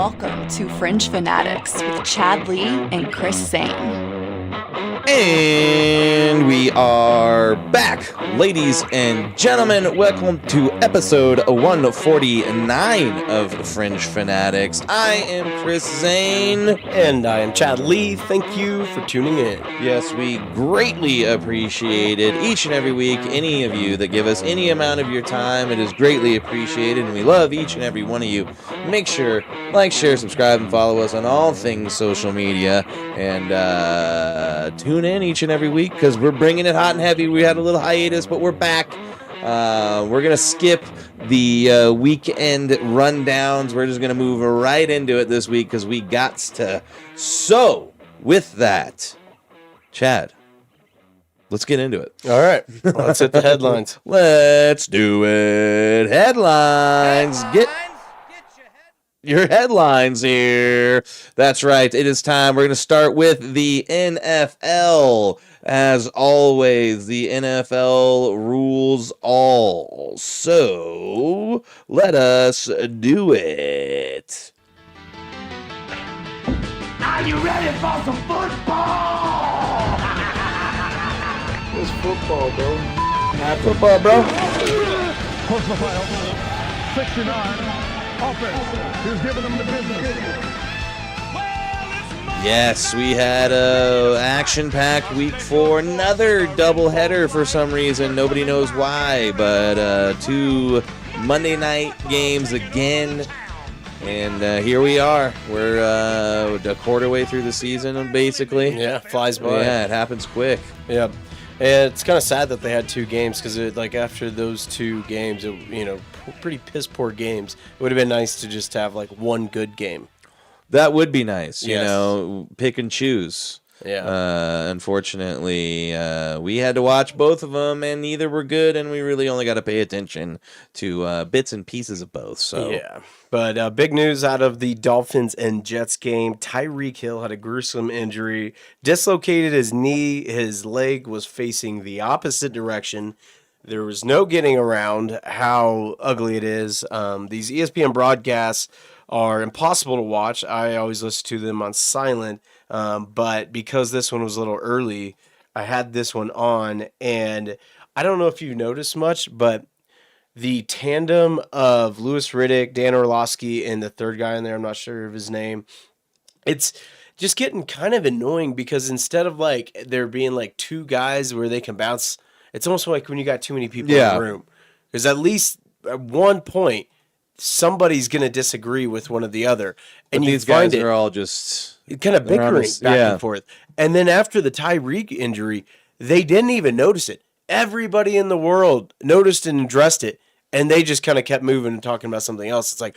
welcome to Fringe Fanatics with Chad Lee and Chris Sane. And we are back, ladies and gentlemen. Welcome to episode 149 of Fringe Fanatics. I am Chris Zane. And I am Chad Lee. Thank you for tuning in. Yes, we greatly appreciate it each and every week. Any of you that give us any amount of your time, it is greatly appreciated, and we love each and every one of you. Make sure, like, share, subscribe, and follow us on all things social media, and tune in each and every week because we're bringing it hot and heavy. We had a little hiatus, but we're back. We're going to skip the weekend rundowns. We're just going to move right into it this week because we got to. So, with that, Chad, let's get into it. All right. Let's hit the headlines. Let's do it. Headlines. Get your headlines here. That's right. It is time. We're going to start with the NFL. As always, the NFL rules all. So, let us do it. Are you ready for some football? It's football, bro. Not football, bro. Close the final. 69. Offense. He's giving them the business. Yes, we had a action-packed week 4. Another doubleheader for some reason. Nobody knows why, but 2 Monday night games again. And here we are. We're a quarter way through the season, basically. Yeah, flies by. Yeah, it happens quick. Yeah. And it's kind of sad that they had 2 games because, like, after those 2 games, pretty piss-poor games, it would have been nice to just have, like, one good game. That would be nice, you Yes. know, pick and choose. Yeah. Unfortunately, we had to watch both of them, and neither were good, and we really only got to pay attention to bits and pieces of both. So Yeah. But big news out of the Dolphins and Jets game. Tyreek Hill had a gruesome injury, dislocated his knee. His leg was facing the opposite direction. There was no getting around how ugly it is. These ESPN broadcasts are impossible to watch. I always listen to them on silent, but because this one was a little early, I had this one on, and I don't know if you noticed much, but the tandem of Louis Riddick, Dan Orlovsky, and the third guy in there, I'm not sure of his name, it's just getting kind of annoying because instead of like there being like 2 guys where they can bounce, it's almost like when you got too many people in the room. Because at least at one point, somebody's going to disagree with one or the other. And these guys are all just kind of bickering back and forth. And then after the Tyreek injury, they didn't even notice it. Everybody in the world noticed and addressed it, and they just kind of kept moving and talking about something else. It's like,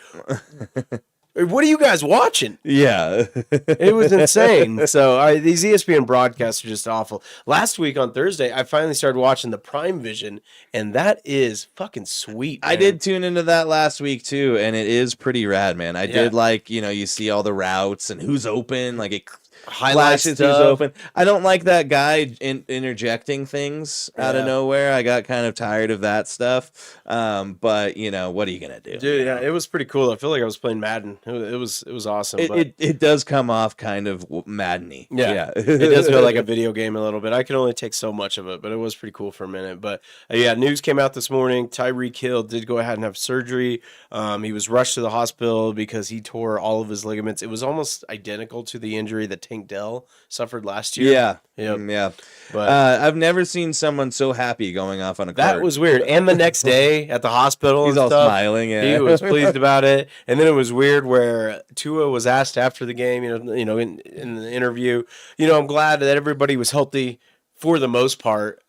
what are you guys watching? Yeah. It was insane. So these ESPN broadcasts are just awful. Last week on Thursday, I finally started watching the Prime Vision, and that is fucking sweet, man. I did tune into that last week too, and it is pretty rad, man. I did like, you see all the routes and who's open, like it flashes who's open. I don't like that guy interjecting things out of nowhere. I got kind of tired of that stuff. But what are you gonna do? Dude, yeah, it was pretty cool. I feel like I was playing Madden. It was awesome. It does come off kind of Madden-y. Yeah. It does feel like a video game a little bit. I could only take so much of it, but it was pretty cool for a minute. But news came out this morning. Tyreek Hill did go ahead and have surgery. He was rushed to the hospital because he tore all of his ligaments. It was almost identical to the injury that Tank Dell suffered last year. Yeah. Yep. Yeah. But I've never seen someone so happy going off on a cart. that was weird. And the next day at the hospital, He's and all stuff, smiling. Yeah. he was pleased about it. And then it was weird where Tua was asked after the game, in the interview, I'm glad that everybody was healthy for the most part.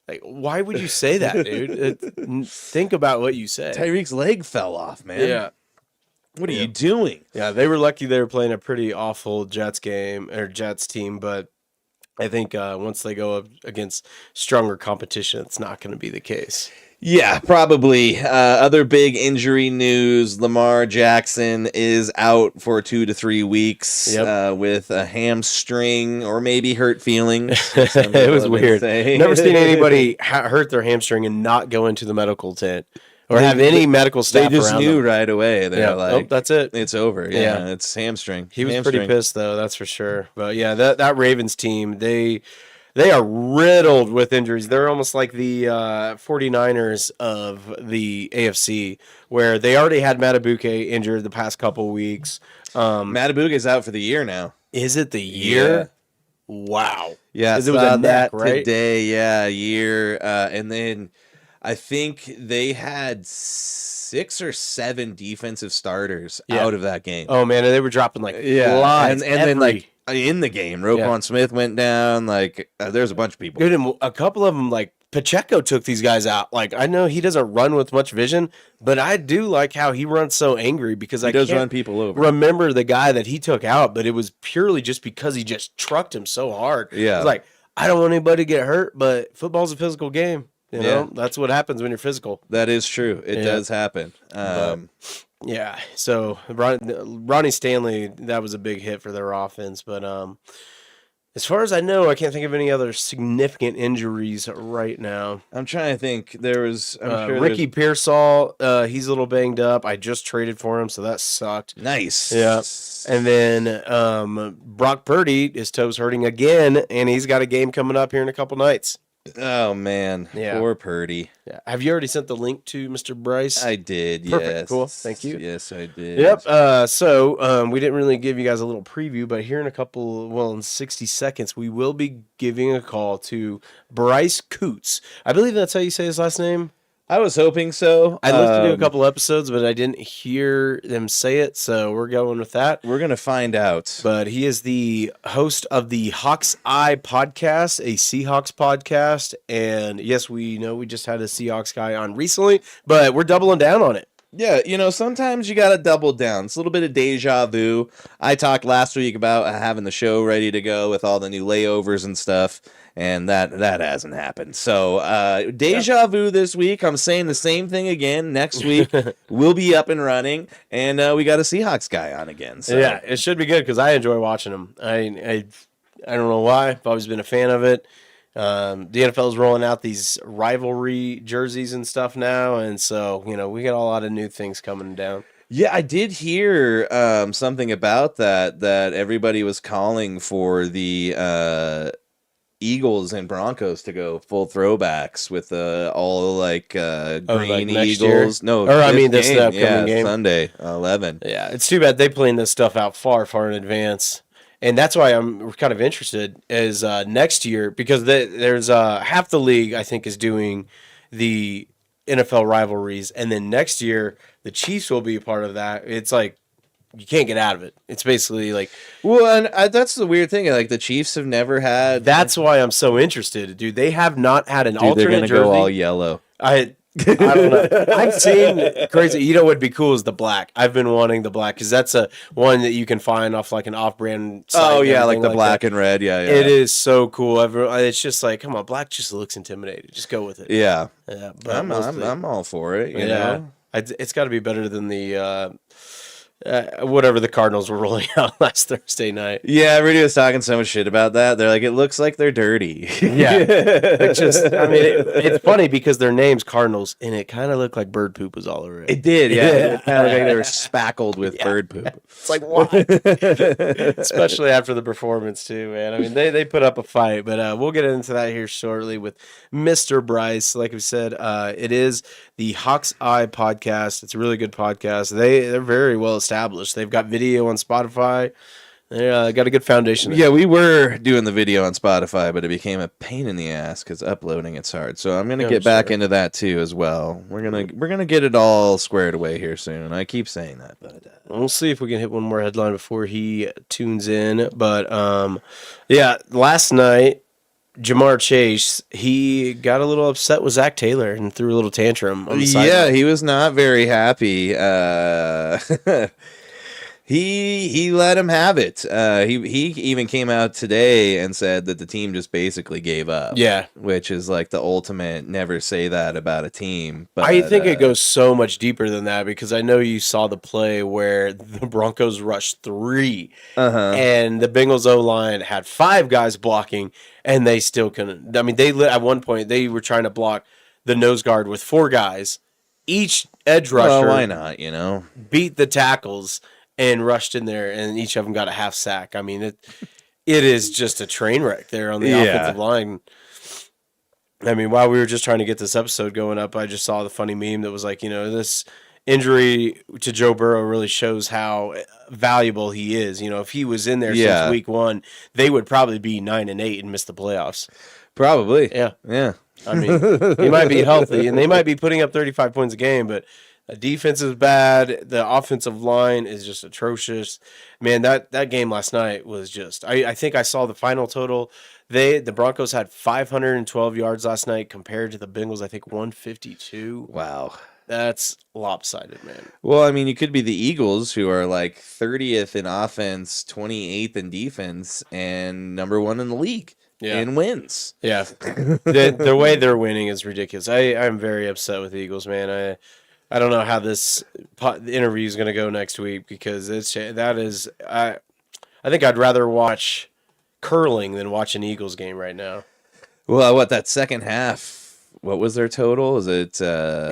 Like, why would you say that, dude? Think about what you said. Tyreek's leg fell off, man. Yeah. What are you doing? Yeah, they were lucky they were playing a pretty awful Jets team, but I think once they go up against stronger competition, it's not going to be the case. Yeah, probably. Other big injury news, Lamar Jackson is out for 2 to 3 weeks with a hamstring or maybe hurt feelings. It was weird. Never seen anybody hurt their hamstring and not go into the medical tent. or have any medical staff They just around knew him. right away. They're like, that's it. it's over. Yeah, Yeah. it's hamstring. He was Hamstring. pretty pissed, though, that's for sure. But, yeah, that Ravens team, they are riddled with injuries. They're almost like the 49ers of the AFC, where they already had Matabuke injured the past couple weeks. Matabuke's out for the year now. Is it the year? Yeah. Wow. Yeah, it was a neck, right? today. Yeah, year. And then I think they had 6 or 7 defensive starters out of that game. Oh, man, and they were dropping like and flies then like in the game, Roquan Smith went down. Like there's a bunch of people. Dude, and a couple of them, like Pacheco took these guys out. Like, I know he doesn't run with much vision, but I do like how he runs so angry because He does run people over. Remember the guy that he took out, but it was purely just because he just trucked him so hard. Yeah. It's like, I don't want anybody to get hurt, but football's a physical game. You know, that's what happens when you're physical. That is true. It does happen. Yeah. So Ronnie Stanley, that was a big hit for their offense. But as far as I know, I can't think of any other significant injuries right now. I'm trying to think. There was Ricky Pearsall. He's a little banged up. I just traded for him, so that sucked. Nice. Yeah. And then Brock Purdy, his toe's hurting again, and he's got a game coming up here in a couple nights. Oh man, poor Purdy. Yeah. Have you already sent the link to Mr. Bryce? I did. Perfect. Yes. Cool. Thank you. Yes, I did. Yep. So we didn't really give you guys a little preview, but here in 60 seconds, we will be giving a call to Bryce Coutts. I believe that's how you say his last name. I was hoping so. I listened to a couple episodes, but I didn't hear them say it, so we're going with that. We're going to find out. But he is the host of the Hawks Eye podcast, a Seahawks podcast. And yes, we know we just had a Seahawks guy on recently, but we're doubling down on it. Yeah, sometimes you got to double down. It's a little bit of deja vu. I talked last week about having the show ready to go with all the new layovers and stuff, and that hasn't happened. So, deja vu this week. I'm saying the same thing again. Next week, we'll be up and running, and we got a Seahawks guy on again. So. Yeah, it should be good because I enjoy watching him. I don't know why. I've always been a fan of it. The NFL is rolling out these rivalry jerseys and stuff now, and so we got a lot of new things coming down. Yeah, I did hear something about that everybody was calling for the Eagles and Broncos to go full throwbacks with all green Eagles. Year? No, or I mean this upcoming game, Sunday 11. Yeah, it's too bad they plan this stuff out far in advance. And that's why I'm kind of interested is next year because there's half the league I think is doing the NFL rivalries, and then next year the Chiefs will be a part of that. It's like you can't get out of it. It's basically like and that's the weird thing. Like the Chiefs have never had. That's why I'm so interested, dude. They have not had an alternate they're gonna jersey. go all yellow. I don't know. I've seen crazy. You know what would be cool is the black. I've been wanting the black because that's a one that you can find off like an off-brand site. Oh yeah, like the black that. And red. Yeah, yeah. It is so cool. It's just like, come on, black just looks intimidating. Just go with it. Yeah, yeah. But I'm all for it. You know? It's got to be better than the whatever the Cardinals were rolling out last Thursday night. Yeah, everybody was talking so much shit about that. They're like, it looks like they're dirty. Yeah, it's funny because their name's Cardinals, and it kind of looked like bird poop was all over it. It did, yeah. It kind of looked like they were spackled with bird poop. It's like, why? Especially after the performance, too, man. I mean, they put up a fight, but we'll get into that here shortly with Mr. Bryce. Like we said, it is the Hawks Eye podcast. It's a really good podcast. They're very well established. They've got video on Spotify. They got a good foundation. Yeah, we were doing the video on Spotify, but it became a pain in the ass because uploading it's hard. So I'm gonna get back into that too as well. We're gonna get it all squared away here soon. I keep saying that, but we'll see if we can hit one more headline before he tunes in. But last night Jamar Chase, he got a little upset with Zach Taylor and threw a little tantrum on the sideline. Yeah, he was not very happy. He let him have it. He even came out today and said that the team just basically gave up. Yeah. Which is like the ultimate never say that about a team. But I think it goes so much deeper than that because I know you saw the play where the Broncos rushed 3 and the Bengals O-line had 5 guys blocking and they still couldn't. I mean, at one point they were trying to block the nose guard with 4 guys each edge rusher Well, why not? You know, beat the tackles and rushed in there, and each of them got a half sack. I mean, it is just a train wreck there on the offensive line. I mean, while we were just trying to get this episode going up, I just saw the funny meme that was like, this injury to Joe Burrow really shows how valuable he is. If he was in there since week 1, they would probably be 9-8 and miss the playoffs. probably. Yeah. I mean, he might be healthy, and they might be putting up 35 points a game, but the defense is bad. The offensive line is just atrocious. Man, that game last night was just – I think I saw the final total. The Broncos had 512 yards last night compared to the Bengals, I think, 152. Wow. That's lopsided, man. Well, I mean, you could be the Eagles, who are like 30th in offense, 28th in defense, and number 1 in the league in wins. Yeah. The way they're winning is ridiculous. I'm very upset with the Eagles, man. I don't know how this interview is going to go next week because I think I'd rather watch curling than watch an Eagles game right now. Well, that second half? What was their total? Is it?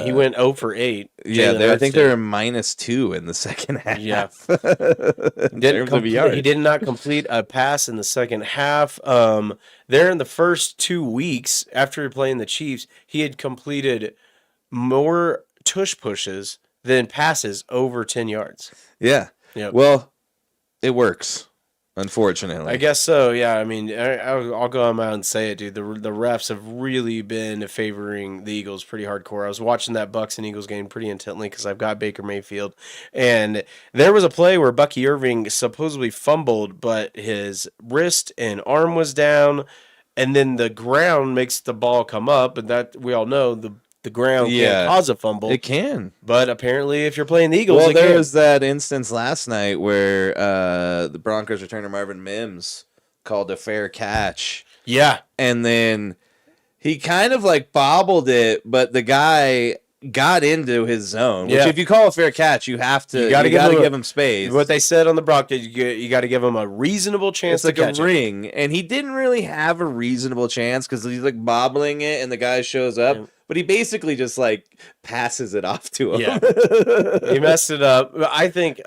He went 0 for 8. Yeah, I think they were -2 in the second half. Yeah, He he did not complete a pass in the second half. There in the first 2 weeks after playing the Chiefs, he had completed more tush pushes than passes over 10 yards. Yeah. Yep. Well, it works. Unfortunately, I guess so. Yeah, I mean, I'll go out and say it, dude. The refs have really been favoring the Eagles pretty hardcore. I was watching that Bucs and Eagles game pretty intently because I've got Baker Mayfield, and there was a play where Bucky Irving supposedly fumbled, but his wrist and arm was down, and then the ground makes the ball come up, and that we all know the ground can cause a fumble. It can. But apparently if you're playing the Eagles, well, there was that instance last night where the Broncos returner Marvin Mims called a fair catch. Yeah. And then he kind of like bobbled it, but the guy got into his zone. Which if you call a fair catch, you have to give him space. What they said on the Broncos, you got to give him a reasonable chance to catch a ring. And he didn't really have a reasonable chance because he's like bobbling it and the guy shows up. Yeah. But he basically just like passes it off to him. Yeah, he messed it up. I think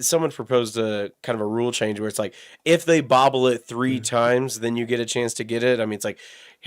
someone proposed a kind of a rule change where it's like if they bobble it 3 times, then you get a chance to get it. I mean, it's like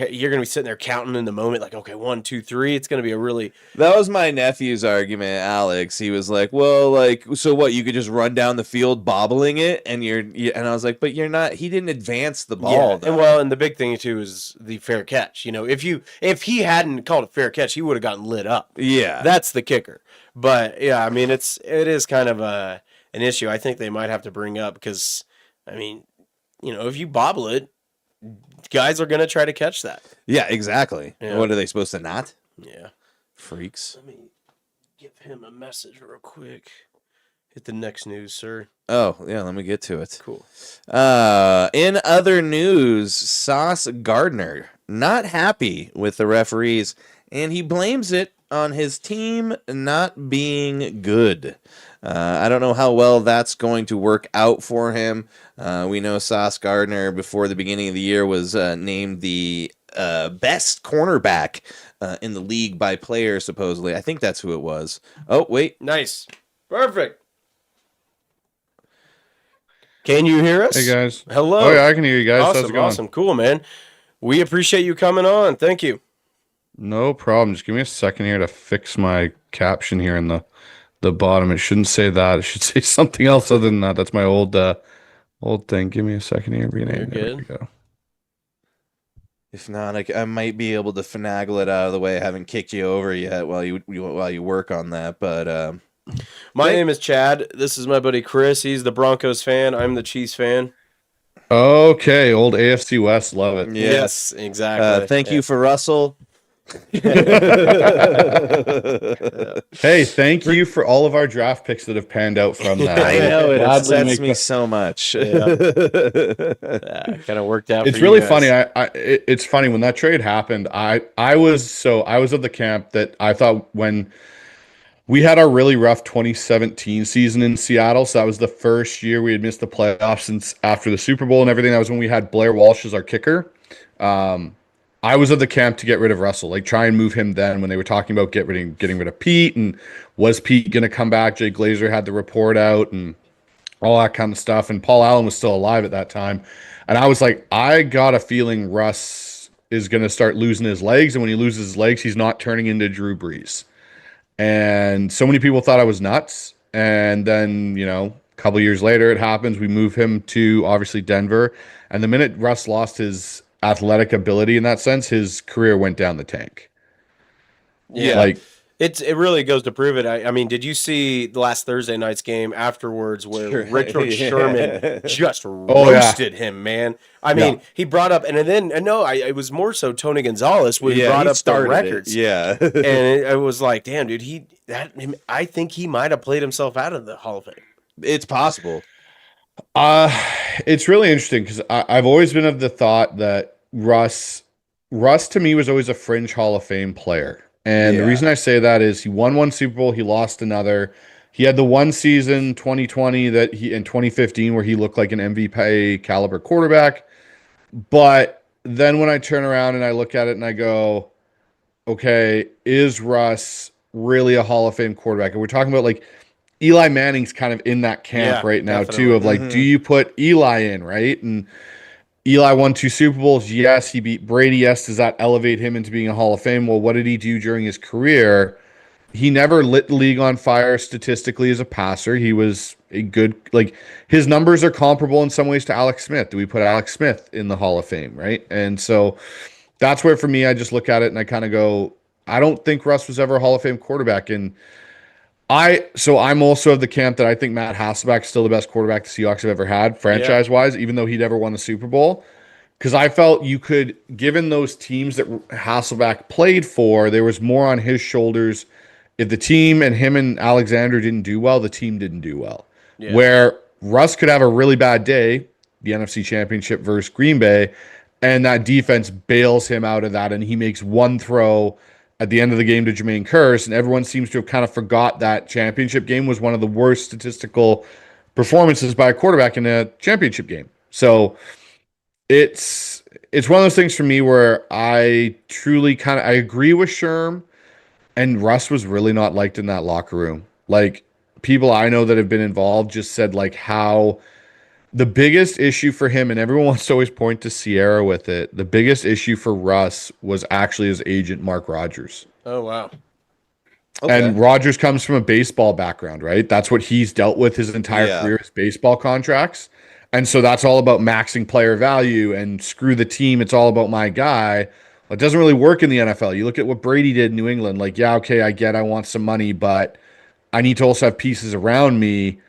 you're gonna be sitting there counting in the moment, like, okay, 1, 2, 3. It's gonna be a really. That was my nephew's argument, Alex. He was like, "Well, like, so what? You could just run down the field bobbling it, and and I was like, "But you're not. He didn't advance the ball." Yeah. And the big thing too is the fair catch. If he hadn't called a fair catch, he would have gotten lit up. Yeah, that's the kicker. But yeah, I mean, it is kind of an issue. I think they might have to bring up because, I mean, if you bobble it, guys are going to try to catch that. Yeah, exactly. Yeah. What are they supposed to not? Yeah. Freaks. Let me give him a message real quick. Hit the next news, sir. Oh, yeah, let me get to it. Cool. In other news, Sauce Gardner not happy with the referees, and he blames it on his team not being good. I don't know how well that's going to work out for him. We know Sauce Gardner, before the beginning of the year, was named the best cornerback in the league by players, supposedly. I think that's who it was. Oh, wait. Nice. Perfect. Can you hear us? Hey, guys. Hello. Oh, yeah, I can hear you guys. Awesome, How's it going? Awesome. Cool, man. We appreciate you coming on. Thank you. No problem. Just give me a second here to fix my caption here in the bottom. It shouldn't say that. It should say something else other than that. That's my old thing. Give me a second here. You're good. There we go. If not, I might be able to finagle it out of the way. I haven't kicked you over yet while you work on that. But my name is Chad. This is my buddy Chris. He's the Broncos fan. I'm the Chiefs fan. Okay, old AFC West. Love it. Yes, exactly. Thank you for Russell. Hey, thank you for all of our draft picks that have panned out from that. I know it upsets me so much. Yeah, kind of worked out. It's really funny. It's funny when that trade happened. I was of the camp that I thought when we had our really rough 2017 season in Seattle, so that was the first year we had missed the playoffs since after the Super Bowl and everything. That was when we had Blair Walsh as our kicker. I was of the camp to get rid of Russell, like try and move him then when they were talking about getting rid of Pete, and was Pete going to come back? Jay Glazer had the report out and all that kind of stuff, and Paul Allen was still alive at that time. And I was like, I got a feeling Russ is going to start losing his legs, and when he loses his legs, he's not turning into Drew Brees. And so many people thought I was nuts. And then, a couple years later, it happens. We move him to obviously Denver. And the minute Russ lost his athletic ability in that sense, his career went down the tank. Yeah. Like, it really goes to prove it. I mean, did you see the last Thursday night's game afterwards where Richard Sherman just roasted him, man? I mean, he brought up, it was more so Tony Gonzalez when he brought up the records. Yeah. And it was like, damn, dude, I think he might have played himself out of the Hall of Fame. It's possible. It's really interesting because I've always been of the thought that Russ to me was always a fringe Hall of Fame player. And the reason I say that is he won one Super Bowl, he lost another. He had the one season, 2020, in 2015, where he looked like an MVP caliber quarterback. But then when I turn around and I look at it and I go, okay, is Russ really a Hall of Fame quarterback? And we're talking about like Eli Manning's kind of in that camp right now too, of like, do you put Eli in, right? And Eli won 2 Super Bowls. Yes, he beat Brady. Yes, does that elevate him into being a Hall of Fame? Well, what did he do during his career? He never lit the league on fire statistically as a passer. He was a good, his numbers are comparable in some ways to Alex Smith. Do we put Alex Smith in the Hall of Fame, right? And so that's where, for me, I just look at it and I kind of go, I don't think Russ was ever a Hall of Fame quarterback. And I'm also of the camp that I think Matt Hasselbeck is still the best quarterback the Seahawks have ever had, franchise-wise, even though he never won a Super Bowl. Because I felt you could, given those teams that Hasselbeck played for, there was more on his shoulders. If the team and him and Alexander didn't do well, the team didn't do well. Yeah. Where Russ could have a really bad day, the NFC Championship versus Green Bay, and that defense bails him out of that, and he makes one throw at the end of the game to Jermaine Kearse, and everyone seems to have kind of forgot that championship game was one of the worst statistical performances by a quarterback in a championship game. So it's one of those things for me where I truly I agree with Sherm, and Russ was really not liked in that locker room. Like, people I know that have been involved just said how the biggest issue for him, and everyone wants to always point to Sierra with it, the biggest issue for Russ was actually his agent, Mark Rogers. Oh, wow. Okay. And Rogers comes from a baseball background, right? That's what he's dealt with his entire career, is baseball contracts. And so that's all about maxing player value and screw the team. It's all about my guy. Well, it doesn't really work in the NFL. You look at what Brady did in New England. I want some money, but I need to also have pieces around me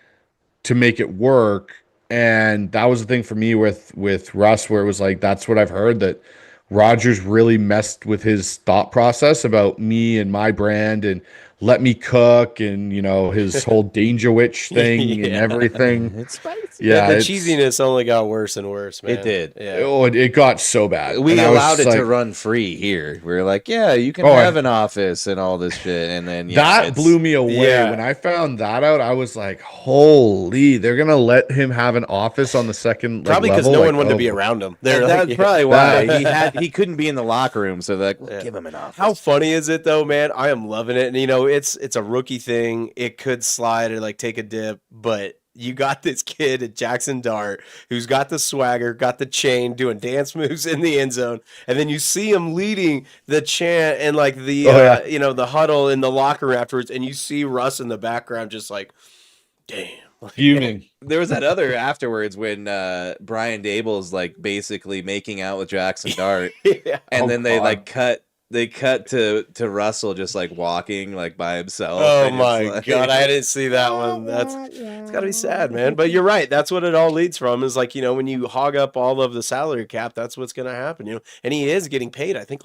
to make it work. And that was the thing for me with Russ, where it was that's what I've heard, that Rodgers really messed with his thought process about me and my brand and let me cook and, his whole Danger Witch thing and everything. It's spicy. Yeah, the cheesiness only got worse and worse, man. It did. Yeah. It got so bad. We allowed it to run free here. We were like, you can have an office and all this shit. And then that blew me away. Yeah. When I found that out, I was like, holy, they're going to let him have an office on the second probably because no one wanted to be around him. That's probably why he couldn't be in the locker room. So they're like, give him an office. How funny is it though, man? I am loving it. And it's a rookie thing. It could slide or take a dip, but you got this kid at Jackson Dart who's got the swagger, got the chain, doing dance moves in the end zone, and then you see him leading the chant and the huddle in the locker room afterwards, and you see Russ in the background just damn. Fuming. There was that other afterwards when Brian Dable's basically making out with Jackson Dart, and then they cut. They cut to Russell just walking by himself. Oh my God, I didn't see that one. It's gotta be sad, man. But you're right. That's what it all leads from. Is when you hog up all of the salary cap, that's what's gonna happen. And he is getting paid. I think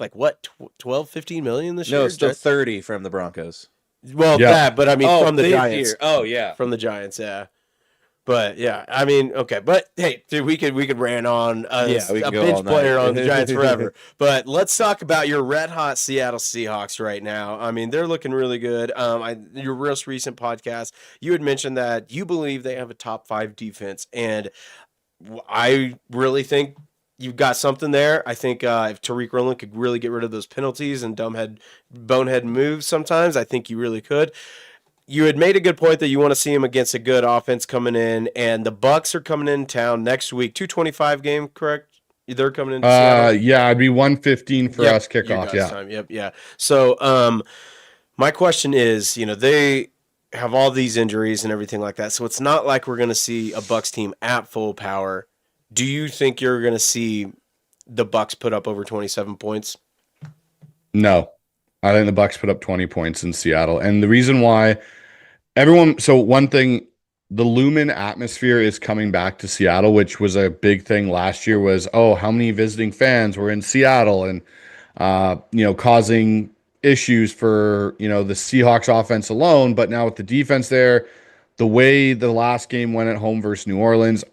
12, 15 million this year. No, still 30 from the Broncos. Well, but I mean from the Giants. Year. Oh yeah, from the Giants. Yeah. But yeah, I mean, okay, but hey, dude, we could rant on a bench player on the Giants forever. But let's talk about your red hot Seattle Seahawks right now. I mean, they're looking really good. Your most recent podcast, you had mentioned that you believe they have a top 5 defense, and I really think you've got something there. I think if Tariq Rowland could really get rid of those penalties and bonehead moves sometimes, I think you really could. You had made a good point that you want to see him against a good offense coming in, and the Bucks are coming in town next week. 2:25 game, correct? They're coming into Seattle. Yeah, it'd be 1:15 for us kickoff. Yeah. Time. Yep. Yeah. So, my question is, they have all these injuries and everything like that. So it's not like we're going to see a Bucks team at full power. Do you think you're going to see the Bucks put up over 27 points? No, I think the Bucks put up 20 points in Seattle, and the reason why one thing, the Lumen atmosphere is coming back to Seattle, which was a big thing last year. Was how many visiting fans were in Seattle, and causing issues for the Seahawks offense alone. But now with the defense there, the way the last game went at home versus New Orleans,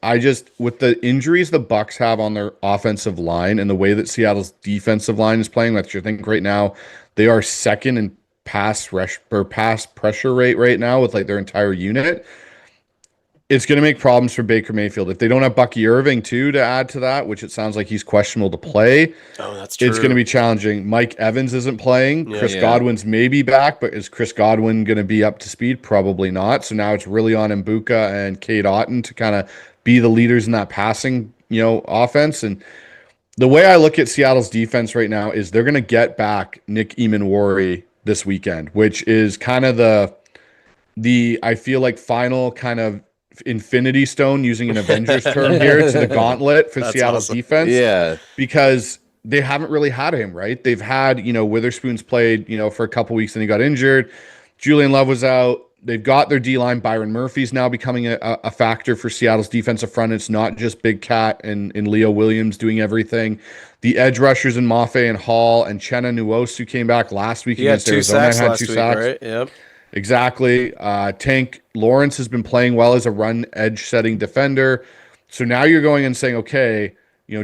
with the injuries the Bucks have on their offensive line and the way that Seattle's defensive line is playing, which I think right now they are second in pass pressure rate right now with like their entire unit. It's going to make problems for Baker Mayfield. If they don't have Bucky Irving too to add to that, which it sounds like he's questionable to play. Oh, that's true. It's going to be challenging. Mike Evans isn't playing. Chris Godwin's maybe back, but is Chris Godwin going to be up to speed? Probably not. So now it's really on Mbuka and Cade Otton to kind of be the leaders in that passing, offense. And the way I look at Seattle's defense right now is they're going to get back Nick Eamon-Wari this weekend, which is kind of the I feel like final kind of Infinity Stone, using an Avengers term here, to the gauntlet for Seattle's defense. Yeah. Because they haven't really had him, right? They've had, Witherspoon's played, for a couple weeks and he got injured. Julian Love was out. They've got their D-line. Byron Murphy's now becoming a factor for Seattle's defensive front. It's not just Big Cat and Leo Williams doing everything. The edge rushers in Mafe and Hall and Chenna Nwosu came back last week against Arizona. Had two sacks. Right? Yep. Exactly. Tank Lawrence has been playing well as a run edge setting defender. So now you're going and saying, okay,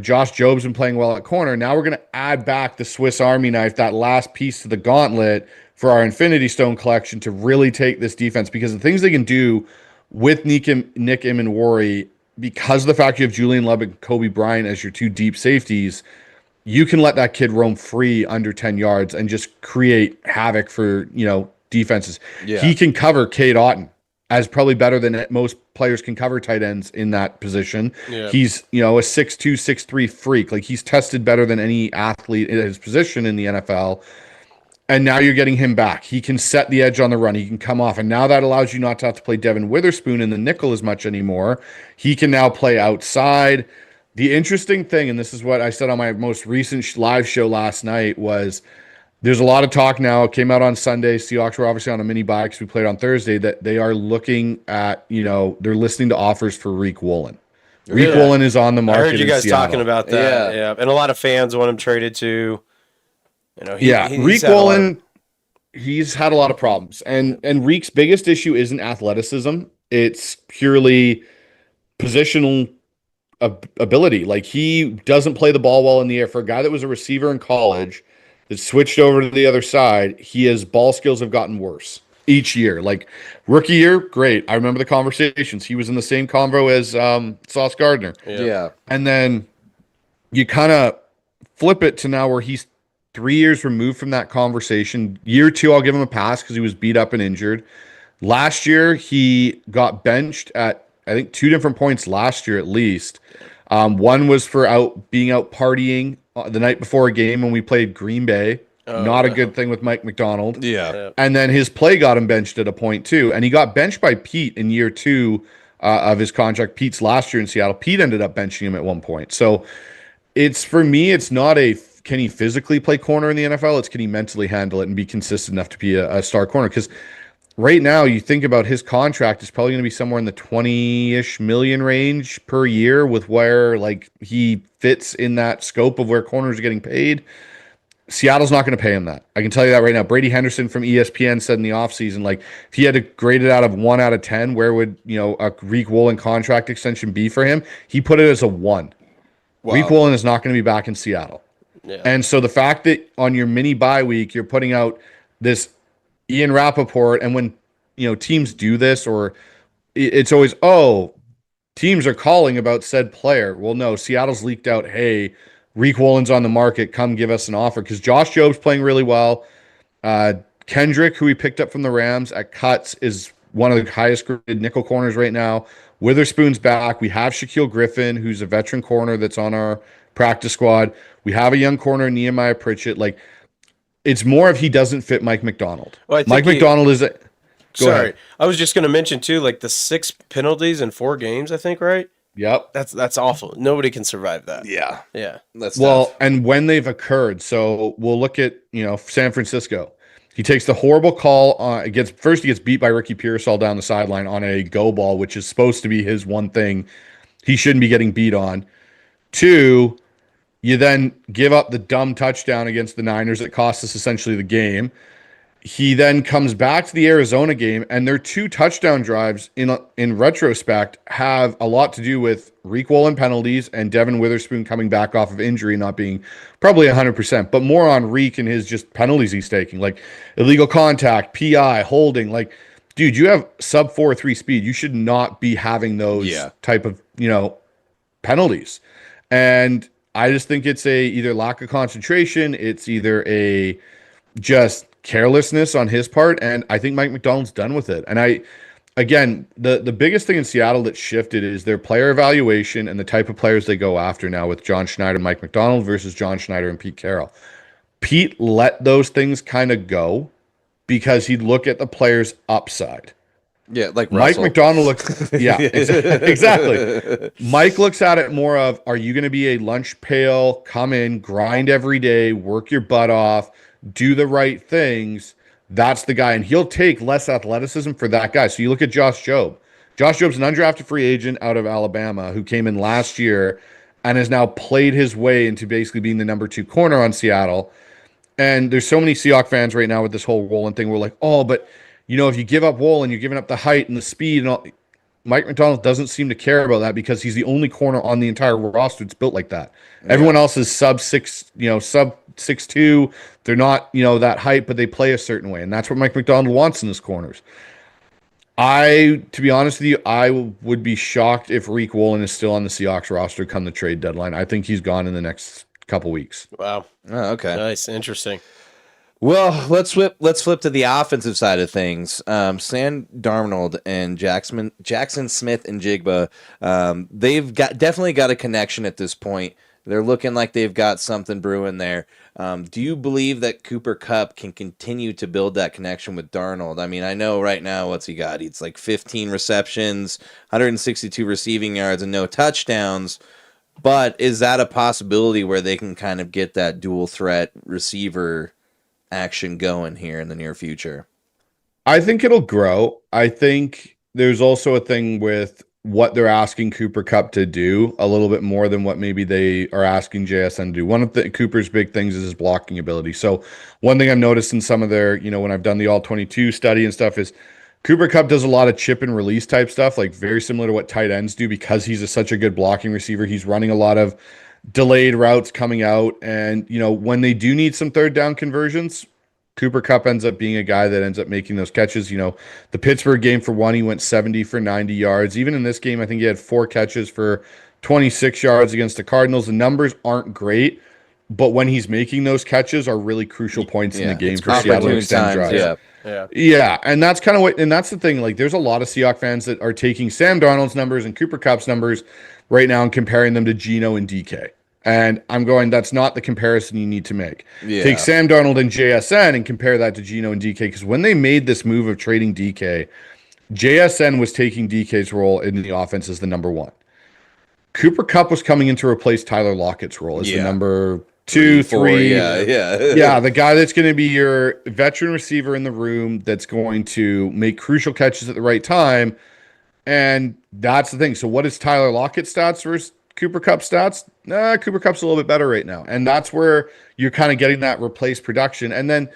Josh Job's been playing well at corner. Now we're going to add back the Swiss Army knife, that last piece to the gauntlet for our Infinity Stone collection to really take this defense, because the things they can do with Nick Eamon-Wari, because of the fact you have Julian Love and Kobe Bryant as your two deep safeties, you can let that kid roam free under 10 yards and just create havoc for, defenses. Yeah. He can cover Cade Otton as probably better than most players can cover tight ends in that position. Yeah. He's, a 6'2", 6'3" freak. Like, he's tested better than any athlete in his position in the NFL. And now you're getting him back. He can set the edge on the run. He can come off. And now that allows you not to have to play Devin Witherspoon in the nickel as much anymore. He can now play outside. The interesting thing, and this is what I said on my most recent live show last night, was there's a lot of talk now. It came out on Sunday. Seahawks were obviously on a mini bye because we played on Thursday, that they are looking at, they're listening to offers for Reek Woolen. Reek Woolen is on the market. I heard you guys talking about that. Yeah. And a lot of fans want him traded to, Reek Woolen, he's had a lot of problems. And Reek's biggest issue isn't athleticism. It's purely positional ability. Like, he doesn't play the ball well in the air. For a guy that was a receiver in college that switched over to the other side, his ball skills have gotten worse each year. Like, rookie year, great. I remember the conversations. He was in the same convo as Sauce Gardner. Yeah. And then you kind of flip it to now where he's 3 years removed from that conversation. Year two, I'll give him a pass because he was beat up and injured. Last year, he got benched at, I think, 2 different points last year at least. One was for being out partying the night before a game when we played Green Bay. Not a good thing with Mike McDonald. Yeah. And then his play got him benched at a point too. And he got benched by Pete in year two of his contract. Pete's last year in Seattle. Pete ended up benching him at one point. So for me, it's not can he physically play corner in the NFL? It's can he mentally handle it and be consistent enough to be a star corner? Because right now, you think about his contract is probably going to be somewhere in the 20-ish million range per year, with where he fits in that scope of where corners are getting paid. Seattle's not going to pay him that. I can tell you that right now. Brady Henderson from ESPN said in the offseason, if he had to grade it out of 1 out of 10, where would a Reek Woolen contract extension be for him? He put it as a 1. Wow. Reek Woolen is not going to be back in Seattle. Yeah. And so the fact that on your mini bye week, you're putting out this Ian Rappaport, and when teams do this, or it's always, teams are calling about said player. Well, no, Seattle's leaked out, hey, Reek Woolen's on the market. Come give us an offer. Because Josh Job's playing really well. Kendrick, who we picked up from the Rams at Coutts, is one of the highest graded nickel corners right now. Witherspoon's back. We have Shaquille Griffin, who's a veteran corner that's on our practice squad. We have a young corner, Nehemiah Pritchett. Like, it's more if he doesn't fit Mike McDonald. Well, Mike McDonald is a... Sorry, I was just going to mention too, like the 6 penalties in 4 games, I think, right? Yep. That's awful. Nobody can survive that. Yeah. Yeah. That's Well, tough. and when they've occurred. So we'll look at, San Francisco. He takes the horrible call. He gets beat by Ricky Pearsall down the sideline on a go ball, which is supposed to be his one thing he shouldn't be getting beat on. 2, you then give up the dumb touchdown against the Niners that cost us essentially the game. He then comes back to the Arizona game, and their 2 touchdown drives in retrospect have a lot to do with Reek Woolen penalties and Devin Witherspoon coming back off of injury, not being probably 100%, but more on Reek and his just penalties he's taking, like illegal contact, PI, holding. Like, dude, you have sub 4.3 speed. You should not be having those type of, penalties. And I just think it's either lack of concentration, it's either a just carelessness on his part, and I think Mike McDonald's done with it. And the biggest thing in Seattle that shifted is their player evaluation and the type of players they go after now with John Schneider and Mike McDonald versus John Schneider and Pete Carroll. Pete let those things kind of go because he'd look at the player's upside. Yeah, like Mike Russell. McDonald looks, exactly. Mike looks at it more of, are you going to be a lunch pail, come in, grind every day, work your butt off, do the right things? That's the guy, and he'll take less athleticism for that guy. So you look at Josh Jobe. Josh Jobe's an undrafted free agent out of Alabama who came in last year and has now played his way into basically being the number 2 corner on Seattle. And there's so many Seahawks fans right now with this whole Woolen thing. We're like, oh, but if you give up Woolen, you're giving up the height and the speed and all. Mike McDonald doesn't seem to care about that because he's the only corner on the entire roster that's built like that. Yeah. Everyone else is sub 6'2". They're not, that height, but they play a certain way. And that's what Mike McDonald wants in his corners. To be honest with you, I would be shocked if Reek Woolen is still on the Seahawks roster come the trade deadline. I think he's gone in the next couple weeks. Wow. Oh, okay. Nice. Interesting. Well, let's flip to the offensive side of things. Sam Darnold and Jackson Smith and Jigba, they've definitely got a connection at this point. They're looking like they've got something brewing there. Do you believe that Cooper Kupp can continue to build that connection with Darnold? I mean, I know right now what's he got? It's like 15 receptions, 162 receiving yards, and no touchdowns. But is that a possibility where they can kind of get that dual threat receiver action going here in the near future? I think it'll grow. I think there's also a thing with what they're asking Cooper Kupp to do a little bit more than what maybe they are asking JSN to do. One of Cooper's big things is his blocking ability. So one thing I've noticed in some of their, when I've done the All-22 study and stuff is Cooper Kupp does a lot of chip and release type stuff, like very similar to what tight ends do because he's such a good blocking receiver. He's running a lot of delayed routes coming out. And, when they do need some third down conversions, Cooper Kupp ends up being a guy that ends up making those catches. The Pittsburgh game for one, he went 70 for 90 yards. Even in this game, I think he had 4 catches for 26 yards against the Cardinals. The numbers aren't great, but when he's making those catches are really crucial points in the game for Seattle to extend drives. Yeah, and that's kind of that's the thing. Like, there's a lot of Seahawks fans that are taking Sam Darnold's numbers and Cooper Kupp's numbers right now and comparing them to Geno and DK. And I'm going, that's not the comparison you need to make. Yeah. Take Sam Darnold and JSN and compare that to Geno and DK, because when they made this move of trading DK, JSN was taking DK's role in the offense as the number 1. Cooper Kupp was coming in to replace Tyler Lockett's role as the number 2, 3. Yeah, the guy that's going to be your veteran receiver in the room that's going to make crucial catches at the right time. And that's the thing. So what is Tyler Lockett's stats versus Cooper Kupp stats? Cooper Kupp's a little bit better right now. And that's where you're kind of getting that replaced production. And then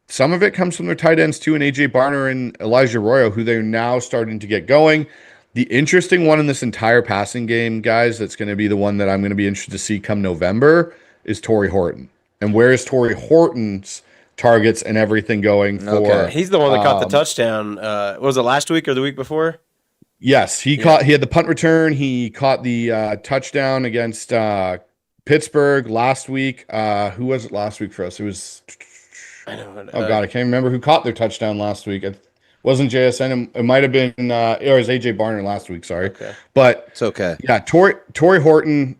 some of it comes from their tight ends too, and AJ Barner and Elijah Arroyo, who they're now starting to get going. The interesting one in this entire passing game, guys, that's going to be the one that I'm going to be interested to see come November is Torrey Horton. And where is Torrey Horton's targets and everything going for? He's the one that caught the touchdown. Was it last week or the week before? Yes, he had the punt return. He caught the touchdown against Pittsburgh last week. Who was it last week for us? It was I know. oh god, I can't remember who caught their touchdown last week. It wasn't JSN. It might have been or it was AJ Barner last week. Sorry, but It's okay. yeah, Torrey Horton.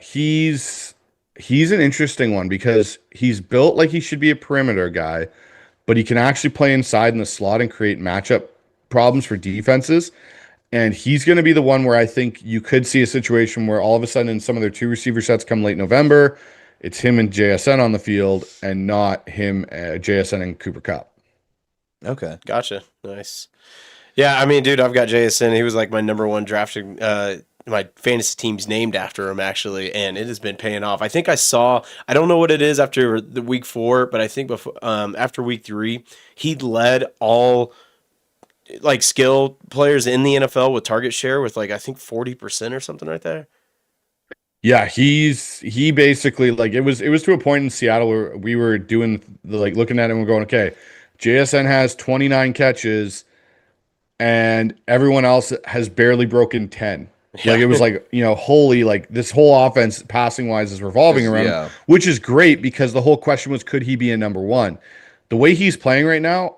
He's an interesting one because he's built like he should be a perimeter guy, but he can actually play inside in the slot and create matchup problems for defenses. And he's going to be the one where I think you could see a situation where all of a sudden in some of their 2 receiver sets come late November, it's him and JSN on the field and not him, JSN and Cooper Kupp. Okay. Gotcha. Nice. Yeah, I mean, dude, I've got JSN. He was like my number 1 drafted. My fantasy team's named after him, actually, and it has been paying off. I think I don't know what it is after the week 4, but I think before after week 3, he led all like skill players in the NFL with target share with like I think 40% or something right there. Yeah, he basically like it was to a point in Seattle where we were doing like looking at it and we're going, okay, JSN has 29 catches and everyone else has barely broken 10. Yeah. Like it was like, holy, like this whole offense passing wise is revolving around him, which is great because the whole question was, could he be a number 1? The way he's playing right now,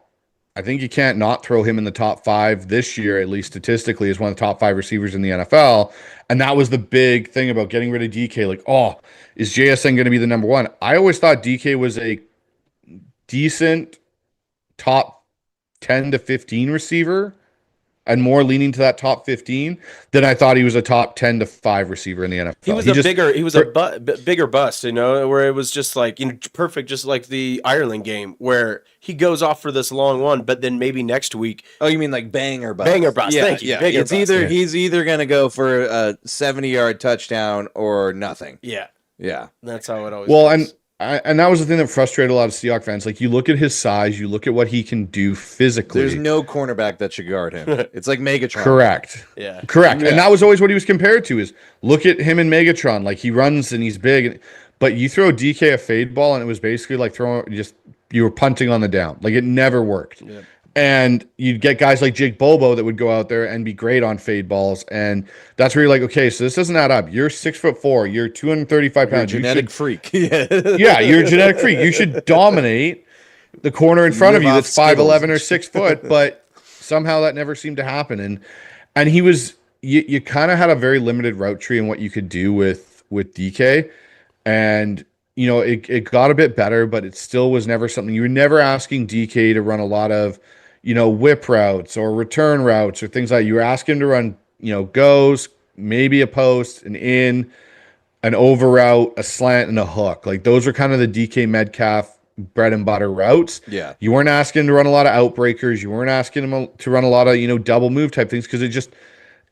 I think you can't not throw him in the top 5 this year, at least statistically, as one of the top 5 receivers in the NFL. And that was the big thing about getting rid of DK. Like, oh, is JSN going to be the number 1? I always thought DK was a decent top 10 to 15 receiver and more leaning to that top 15 than I thought he was a top 10 to 5 receiver in the NFL. He was a bigger bust, where it was just like perfect, just like the Ireland game where he goes off for this long one, but then maybe next week. Oh, you mean like bang or bust? Bang or bust. Yeah, Thank you. Yeah. Bang or It's bust. he's either going to go for a 70-yard touchdown or nothing. Yeah. Yeah. That's how it always goes. Goes. And that was the thing that frustrated a lot of Seahawks fans. Like, you look at his size, you look at what he can do physically. There's no cornerback that should guard him. It's like Megatron. Correct. Yeah. Correct. Yeah. And that was always what he was compared to is look at him in Megatron. Like, he runs and he's big. But you throw DK a fade ball, and it was basically like you were punting on the down. Like, it never worked. Yeah. And you'd get guys like Jake Bobo that would go out there and be great on fade balls. And that's where you're like, okay, so this doesn't add up. You're 6'4", you're 235 pounds. You're a genetic freak. Yeah, you're a genetic freak. You should dominate the corner in front of you that's 5'11" or 6 foot, but somehow that never seemed to happen. And he was you kind of had a very limited route tree in what you could do with DK. And it got a bit better, but it still was never something. You were never asking DK to run a lot of whip routes or return routes or things like that. You were asking him to run, goes, maybe a post, an in, an over route, a slant, and a hook. Like, those were kind of the DK Metcalf bread and butter routes. Yeah. You weren't asking him to run a lot of outbreakers. You weren't asking him to run a lot of, double move type things because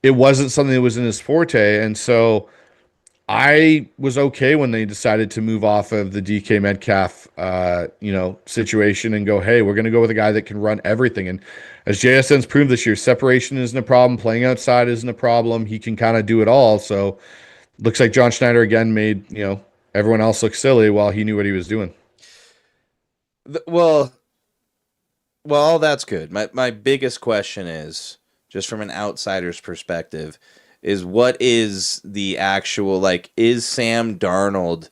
it wasn't something that was in his forte. And so I was okay when they decided to move off of the DK Metcalf, situation and go, hey, we're going to go with a guy that can run everything. And as JSN's proved this year, separation isn't a problem. Playing outside isn't a problem. He can kind of do it all. So looks like John Schneider again made, everyone else look silly while he knew what he was doing. Well, that's good. My biggest question is, just from an outsider's perspective, is what is the actual, like, is Sam Darnold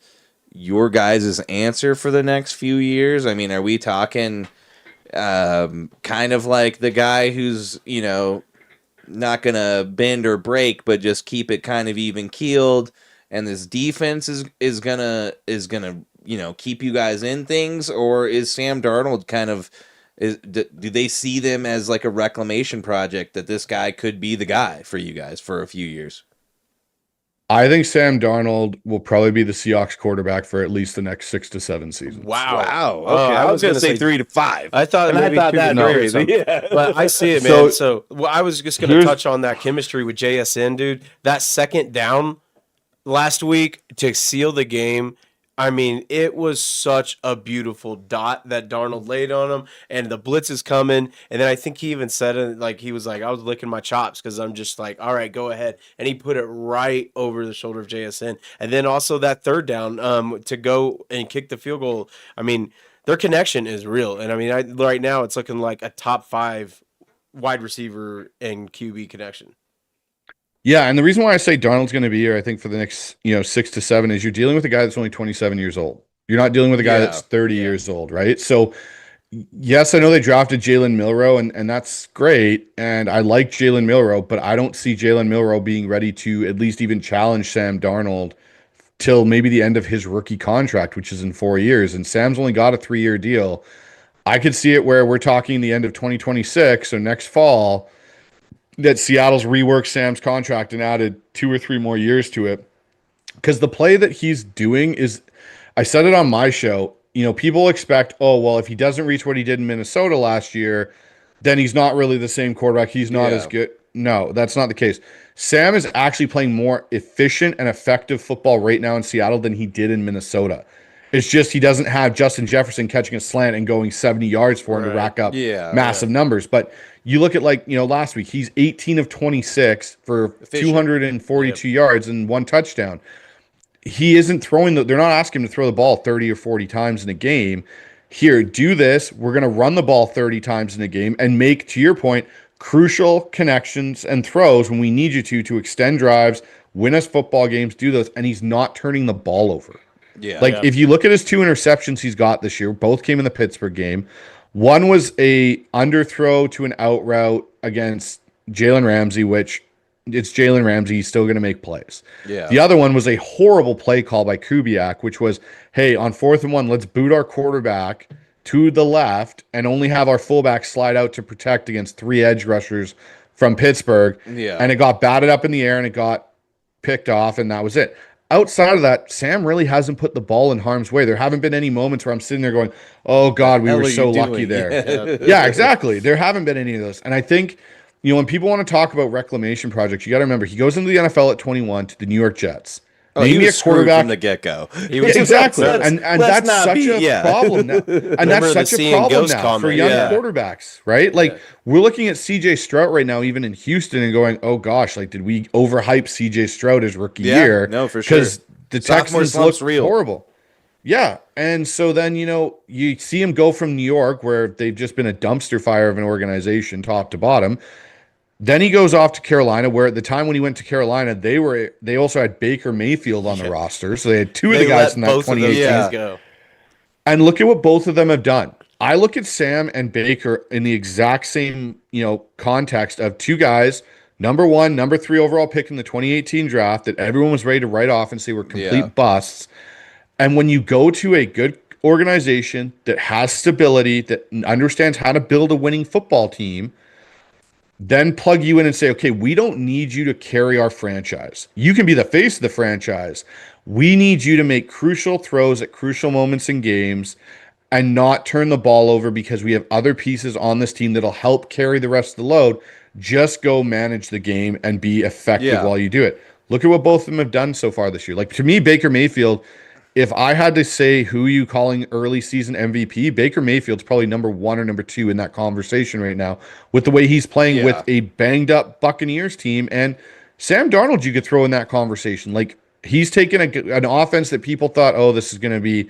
your guys' answer for the next few years? I mean, are we talking kind of like the guy who's, not going to bend or break, but just keep it kind of even keeled, and this defense is gonna keep you guys in things? Or is Sam Darnold kind of, do they see them as like a reclamation project that this guy could be the guy for you guys for a few years? I think Sam Darnold will probably be the Seahawks quarterback for at least the next 6 to 7 seasons. Wow. Okay, I was going to say 3 to 5. I thought that crazy. Yeah. But I see it, man. So I was just going to touch on that chemistry with JSN, dude. That second down last week to seal the game, I mean, it was such a beautiful dot that Darnold laid on him, and the blitz is coming. And then I think he even said it, like, he was like, I was licking my chops because I'm just like, all right, go ahead. And he put it right over the shoulder of JSN. And then also that third down to go and kick the field goal. I mean, their connection is real. And I mean, right now it's looking like a top 5 wide receiver and QB connection. Yeah, and the reason why I say Darnold's going to be here, I think, for the next 6 to 7 is you're dealing with a guy that's only 27 years old. You're not dealing with a guy that's 30 years old, right? So, yes, I know they drafted Jalen Milroe, and that's great, and I like Jalen Milroe, but I don't see Jalen Milroe being ready to at least even challenge Sam Darnold till maybe the end of his rookie contract, which is in 4 years, and Sam's only got a 3-year deal. I could see it where we're talking the end of 2026, so next fall, that Seattle's reworked Sam's contract and added 2 or 3 more years to it. Because the play that he's doing is, I said it on my show, people expect, oh, well, if he doesn't reach what he did in Minnesota last year, then he's not really the same quarterback. He's not as good. No, that's not the case. Sam is actually playing more efficient and effective football right now in Seattle than he did in Minnesota. It's just he doesn't have Justin Jefferson catching a slant and going 70 yards for him to rack up massive numbers. But you look at last week, he's 18 of 26 for 242 yards and 1 touchdown. He isn't throwing they're not asking him to throw the ball 30 or 40 times in a game. Here, do this. We're going to run the ball 30 times in a game and make, to your point, crucial connections and throws when we need you to extend drives, win us football games, do those. And he's not turning the ball over. If you look at his 2 interceptions he's got this year, both came in the Pittsburgh game. One was a underthrow to an out route against Jalen Ramsey, which it's Jalen Ramsey. He's still going to make plays. Yeah. The other one was a horrible play call by Kubiak, which was, hey, on 4th and 1, let's boot our quarterback to the left and only have our fullback slide out to protect against 3 edge rushers from Pittsburgh. Yeah. And it got batted up in the air and it got picked off, and that was it. Outside of that, Sam really hasn't put the ball in harm's way. There haven't been any moments where I'm sitting there going, oh, God, we were so lucky there. Yeah, exactly. There haven't been any of those. And I think, when people want to talk about reclamation projects, you got to remember, he goes into the NFL at 21 to the New York Jets. He was a quarterback from the get-go. Exactly. And that's such a problem now. And that's such a problem now for young quarterbacks, right? We're looking at CJ Stroud right now, even in Houston, and going, oh gosh, did we overhype CJ Stroud his rookie year? No, for sure. Because the Texans look horrible. Yeah. And so then, you see him go from New York, where they've just been a dumpster fire of an organization, top to bottom. Then he goes off to Carolina, where at the time when he went to Carolina, they also had Baker Mayfield on the roster. So they had 2 of the guys in that 2018 go. And look at what both of them have done. I look at Sam and Baker in the exact same, context of 2 guys, number 1, number 3 overall pick in the 2018 draft that everyone was ready to write off and say were complete busts. And when you go to a good organization that has stability, that understands how to build a winning football team, then plug you in and say, okay, we don't need you to carry our franchise. You can be the face of the franchise. We need you to make crucial throws at crucial moments in games and not turn the ball over because we have other pieces on this team that'll help carry the rest of the load. Just go manage the game and be effective while you do it. Look at what both of them have done so far this year. To me, Baker Mayfield, if I had to say who you calling early season MVP, Baker Mayfield's probably number 1 or number 2 in that conversation right now with the way he's playing with a banged up Buccaneers team. And Sam Darnold, you could throw in that conversation. He's taken an offense that people thought, oh, this is going to be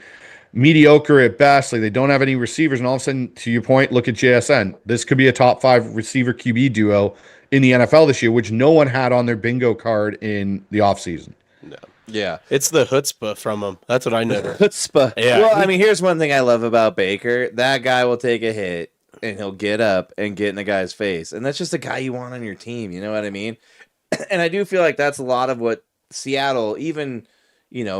mediocre at best. They don't have any receivers. And all of a sudden, to your point, look at JSN. This could be a top 5 receiver QB duo in the NFL this year, which no one had on their bingo card in the offseason. No. Yeah. It's the chutzpah from him. That's what I know. Chutzpah. Yeah. Well, here's one thing I love about Baker. That guy will take a hit and he'll get up and get in the guy's face. And that's just a guy you want on your team. You know what I mean? And I do feel like that's a lot of what Seattle, even,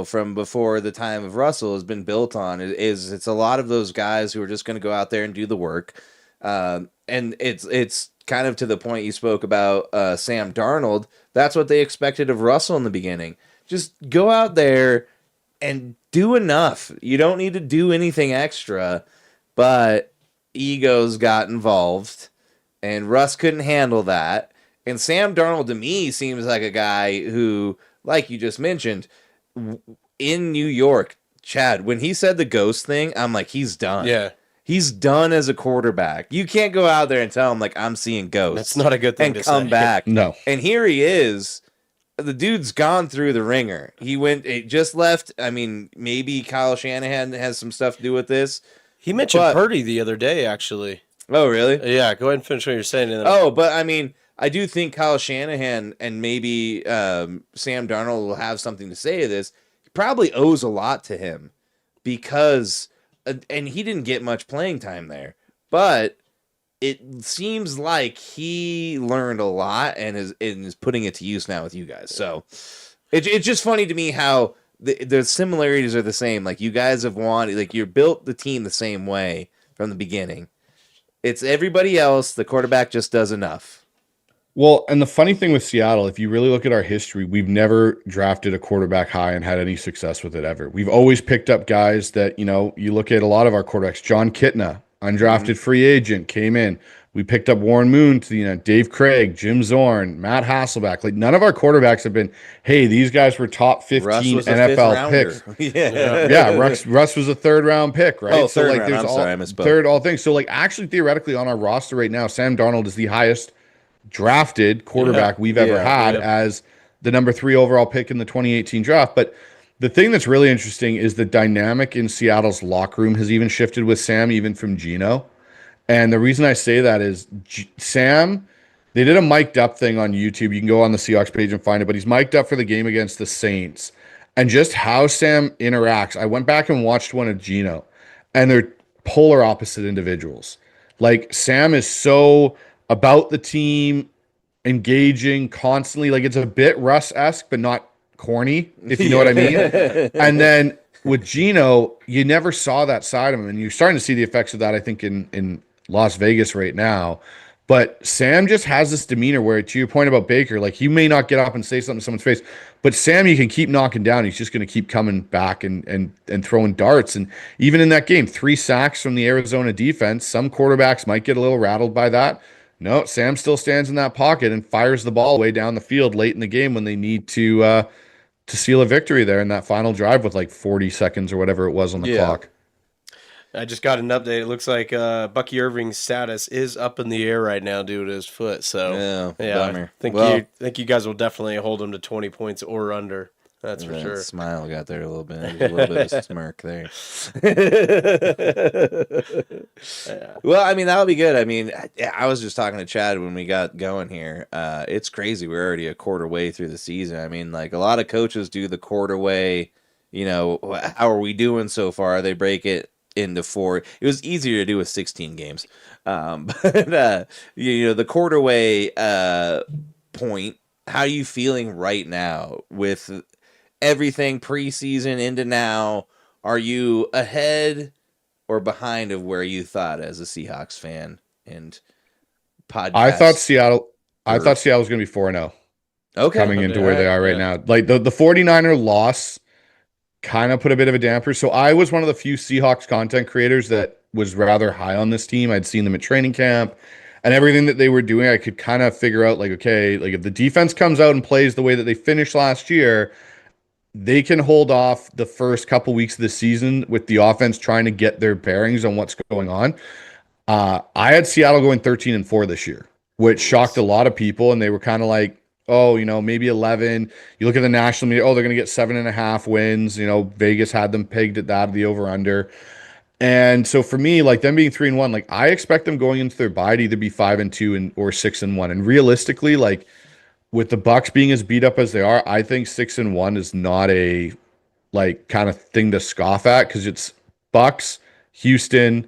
from before the time of Russell, has been built on. It's a lot of those guys who are just going to go out there and do the work. And it's kind of to the point you spoke about Sam Darnold. That's what they expected of Russell in the beginning. Just go out there and do enough. You don't need to do anything extra, but egos got involved, and Russ couldn't handle that. And Sam Darnold, to me, seems like a guy who, like you just mentioned, in New York, Chad, when he said the ghost thing, I'm like, he's done. Yeah. He's done as a quarterback. You can't go out there and tell him, I'm seeing ghosts. That's not a good thing and to come say. back. No. And here he is. The dude's gone through the ringer. It just left. Maybe Kyle Shanahan has some stuff to do with this. He mentioned Purdy the other day, actually. Oh, really? Yeah, go ahead and finish what you're saying. And then Oh, but I mean, I do think Kyle Shanahan and maybe Sam Darnold will have something to say to this. He probably owes a lot to him because, and he didn't get much playing time there, but it seems like he learned a lot and is putting it to use now with you guys. So it's just funny to me how the similarities are the same. Like you guys have wanted, like you built the team the same way from the beginning. It's everybody else. The quarterback just does enough. Well, and the funny thing with Seattle, if you really look at our history, we've never drafted a quarterback high and had any success with it ever. We've always picked up guys that, you look at a lot of our quarterbacks. John Kitna, undrafted free agent, came in. We picked up Warren Moon to, Dave Craig, Jim Zorn, Matt Hasselbeck. Like none of our quarterbacks have been, hey, these guys were top 15 NFL picks. Yeah, Russ was a third-round pick, right? Oh, third round. I'm sorry, I misspoke. All things. So, actually, theoretically, on our roster right now, Sam Darnold is the highest drafted quarterback we've ever had as the number 3 overall pick in the 2018 draft. But the thing that's really interesting is the dynamic in Seattle's locker room has even shifted with Sam, even from Geno. And the reason I say that is Sam, they did a mic'd up thing on YouTube. You can go on the Seahawks page and find it, but he's mic'd up for the game against the Saints. And just how Sam interacts. I went back and watched one of Geno, and they're polar opposite individuals. Like Sam is so about the team, engaging constantly. Like it's a bit Russ-esque, but not corny, if you know what I mean. And then with Geno, you never saw that side of him, and you're starting to see the effects of that, I think, in Las Vegas right now. But Sam just has this demeanor where, to your point about Baker, like he may not get up and say something to someone's face, but Sam, you can keep knocking down. He's just going to keep coming back and throwing darts. And even in that game, 3 sacks from the Arizona defense. Some quarterbacks might get a little rattled by that. No, Sam still stands in that pocket and fires the ball way down the field late in the game when they need to seal a victory there in that final drive with 40 seconds or whatever it was on the clock. I just got an update. It looks like Bucky Irving's status is up in the air right now due to his foot. So bummer. I think you guys will definitely hold him to 20 points or under. That's for sure. Smile got there a little bit. There's a little bit of a smirk there. Well, I mean, that'll be good. I mean, I was just talking to Chad when we got going here. It's crazy. We're already a quarter way through the season. I mean, a lot of coaches do the quarter way, how are we doing so far? They break it into 4. It was easier to do with 16 games. But, the quarter way point, how are you feeling right now with everything preseason into now? Are you ahead or behind of where you thought as a Seahawks fan and podcast? I thought Seattle was going to be 4-0. Okay. Coming into where they are right now. The 49er loss kind of put a bit of a damper. So I was one of the few Seahawks content creators that was rather high on this team. I'd seen them at training camp and everything that they were doing. I could kind of figure out if the defense comes out and plays the way that they finished last year, they can hold off the first couple weeks of the season with the offense trying to get their bearings on what's going on. I had Seattle going 13-4 this year, which shocked a lot of people. And they were kind of like, oh, maybe 11. You look at the national media, oh, they're going to get 7.5 wins. Vegas had them pegged at that, the over-under. And so for me, them being 3-1, I expect them going into their bye to either be 5-2 or 6-1. And realistically, with the Bucs being as beat up as they are, I think 6-1 is not a kind of thing to scoff at, because it's Bucs, Houston,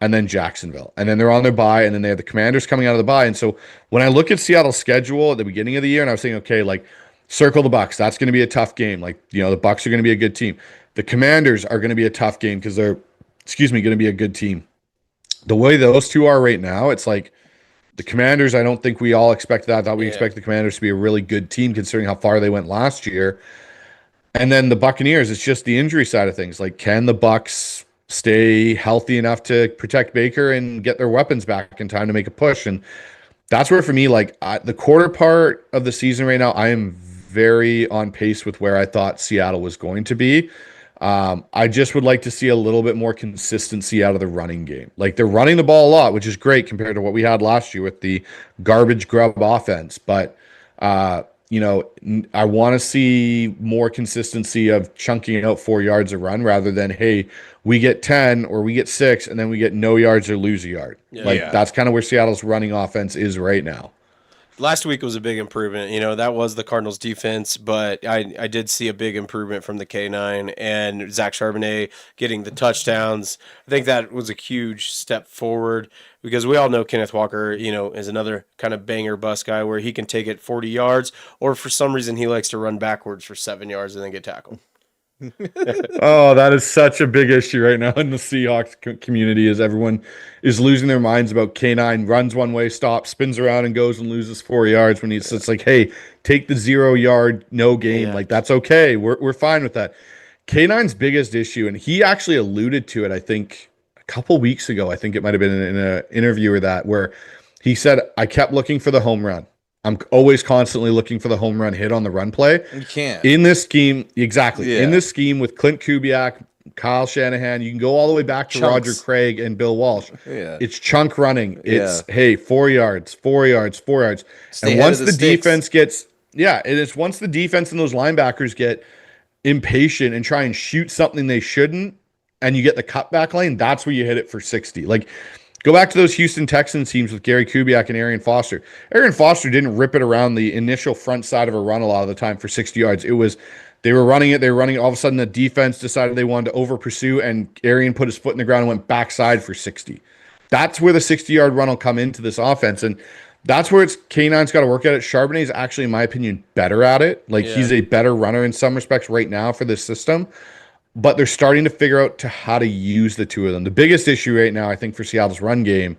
and then Jacksonville. And then they're on their bye, and then they have the Commanders coming out of the bye. And so when I look at Seattle's schedule at the beginning of the year, and I was saying, okay, circle the Bucs. That's going to be a tough game. The Bucs are going to be a good team. The Commanders are going to be a tough game because they're, going to be a good team. The way those two are right now, it's the Commanders, I don't think we all expect that. I thought we expect the Commanders to be a really good team considering how far they went last year. And then the Buccaneers, it's just the injury side of things. Can the Bucs stay healthy enough to protect Baker and get their weapons back in time to make a push? And that's where, for me, the quarter part of the season right now, I am very on pace with where I thought Seattle was going to be. I just would like to see a little bit more consistency out of the running game. They're running the ball a lot, which is great compared to what we had last year with the garbage grub offense. But I want to see more consistency of chunking out 4 yards a run rather than, hey, we get 10 or we get 6 and then we get no yards or lose a yard. That's kind of where Seattle's running offense is right now. Last week was a big improvement. That was the Cardinals defense, but I did see a big improvement from the K9 and Zach Charbonnet getting the touchdowns. I think that was a huge step forward because we all know Kenneth Walker, is another kind of banger bust guy where he can take it 40 yards or for some reason he likes to run backwards for 7 yards and then get tackled. Oh, that is such a big issue right now in the Seahawks community as everyone is losing their minds about K9 runs one way, stops, spins around and goes and loses 4 yards when it's like, hey, take the 0 yard, no game. Yeah. Like that's okay. We're fine with that. K9's biggest issue, and he actually alluded to it, I think a couple weeks ago, I think it might've been in an interview or that where he said, I kept looking for the home run. I'm always constantly looking for the home run hit on the run play. You can't. In this scheme, exactly. Yeah. In this scheme with Clint Kubiak, Kyle Shanahan, you can go all the way back to Chunks. Roger Craig and Bill Walsh. Yeah. It's chunk running. It's, Yeah. hey, 4 yards, 4 yards, 4 yards. Stay and ahead once of the the sticks. defense gets, once the defense and those linebackers get impatient and try and shoot something they shouldn't, and you get the cutback lane, that's where you hit it for 60. Like, go back to those Houston Texans teams with Gary Kubiak and Arian Foster. Arian Foster didn't rip it around the initial front side of a run a lot of the time for 60 yards. It was, they were running it. All of a sudden the defense decided they wanted to over pursue and Arian put his foot in the ground and went backside for 60. That's where the 60-yard run will come into this offense. And that's where K9's got to work at it. Charbonnet is actually, in my opinion, better at it. Like he's a better runner in some respects right now for this system. But they're starting to figure out how to use the two of them. The biggest issue right now, I think, for Seattle's run game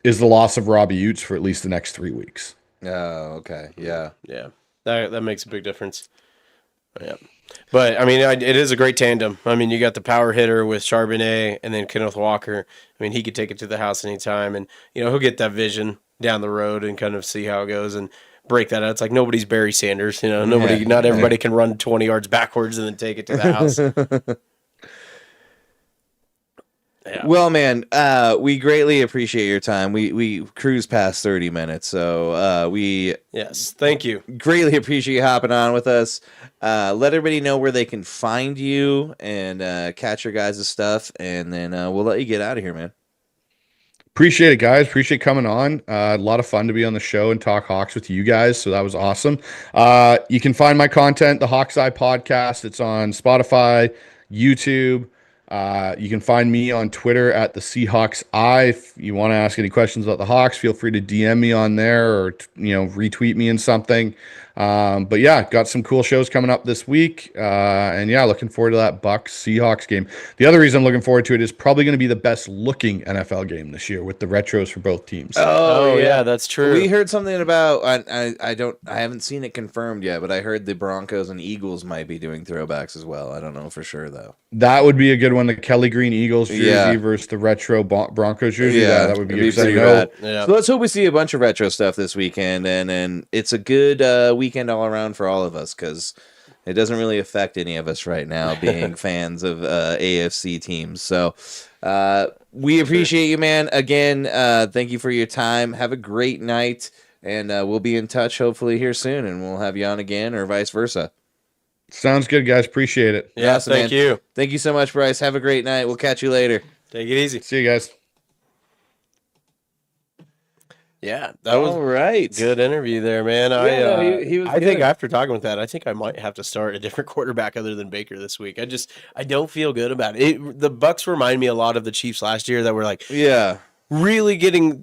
is the loss of Robbie Utes for at least the next 3 weeks. Oh, okay. Yeah. Yeah, that makes a big difference. Yeah, but I mean, it is a great tandem. I mean, you got the power hitter with Charbonnet, and then Kenneth Walker. I mean, he could take it to the house anytime, and he'll get that vision down the road and kind of see how it goes and break that out. It's like nobody's Barry Sanders. Not everybody can run 20 yards backwards and then take it to the house. Yeah. Well, man, we greatly appreciate your time. We cruised past 30 minutes, so Yes, thank you. greatly appreciate you hopping on with us. Let everybody know where they can find you and catch your guys' stuff, and then we'll let you get out of here, man. Appreciate it, guys. Appreciate coming on. A lot of fun to be on the show and talk Hawks with you guys, so that was awesome. You can find my content, the Hawks Eye Podcast. It's on Spotify, YouTube. You can find me on Twitter at the Seahawks Eye. If you want to ask any questions about the Hawks, feel free to DM me on there or retweet me in something. But yeah, got some cool shows coming up this week. And yeah, looking forward to that Bucs Seahawks game. The other reason I'm looking forward to it is probably going to be the best looking NFL game this year with the retros for both teams. Oh yeah, that's true. We heard something about I haven't seen it confirmed yet, but I heard the Broncos and Eagles might be doing throwbacks as well. I don't know for sure though. That would be a good one. The Kelly Green Eagles jersey versus the retro Broncos jersey. Yeah, that would be exciting. Yeah. So let's hope we see a bunch of retro stuff this weekend, and it's a good weekend all around for all of us because it doesn't really affect any of us right now being fans of AFC teams. So we appreciate you, man. Again, thank you for your time. Have a great night, and we'll be in touch hopefully here soon, and we'll have you on again or vice versa. Sounds good, guys. Appreciate it. Yeah, Awesome, thank man. you. Thank you so much, Bryce. Have a great night. We'll catch you later. Take it easy. See you guys. Yeah, that was all right. good interview there, man. He was I good. think after talking with that, I think I might have to start a different quarterback other than Baker this week. I don't feel good about it. The Bucs remind me a lot of the Chiefs last year that were like really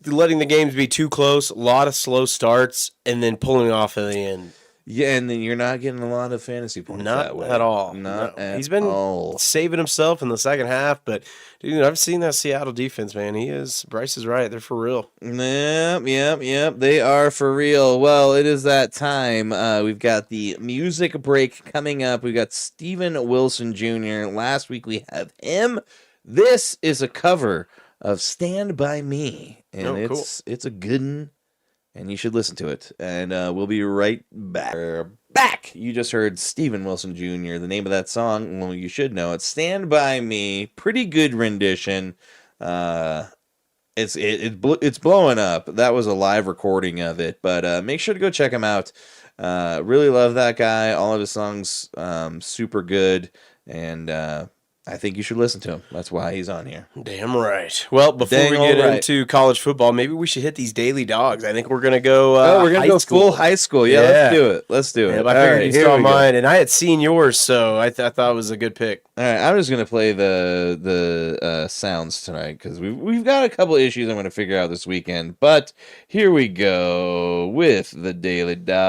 letting the games be too close, a lot of slow starts, and then pulling off at the end. Yeah, and then you're not getting a lot of fantasy points Not that way. at all. Not at He's been all. saving himself in the second half, but dude, I've seen that Seattle defense, man. Bryce is right. They're for real. Yep. They are for real. Well, it is that time. We've got the music break coming up. We've got Steven Wilson Jr. Last week we have him. This is a cover of Stand By Me. And it's a good one. And you should listen to it. And we'll be right back. We're back! You just heard Steven Wilson Jr. The name of that song, well, you should know it. Stand By Me. Pretty good rendition. It's blowing up. That was a live recording of it. But make sure to go check him out. Really love that guy. All of his songs, super good, and I think you should listen to him. That's why he's on here. Damn right. Well, before Dang we get right. into college football, maybe we should hit these daily dogs. I think we're gonna go. We're gonna go full high school. Yeah, let's do it. Let's do it. I figured you saw mine, and I had seen yours, so I thought it was a good pick. All right, I'm just gonna play the sounds tonight because we've got a couple issues I'm gonna figure out this weekend. But here we go with the daily dogs.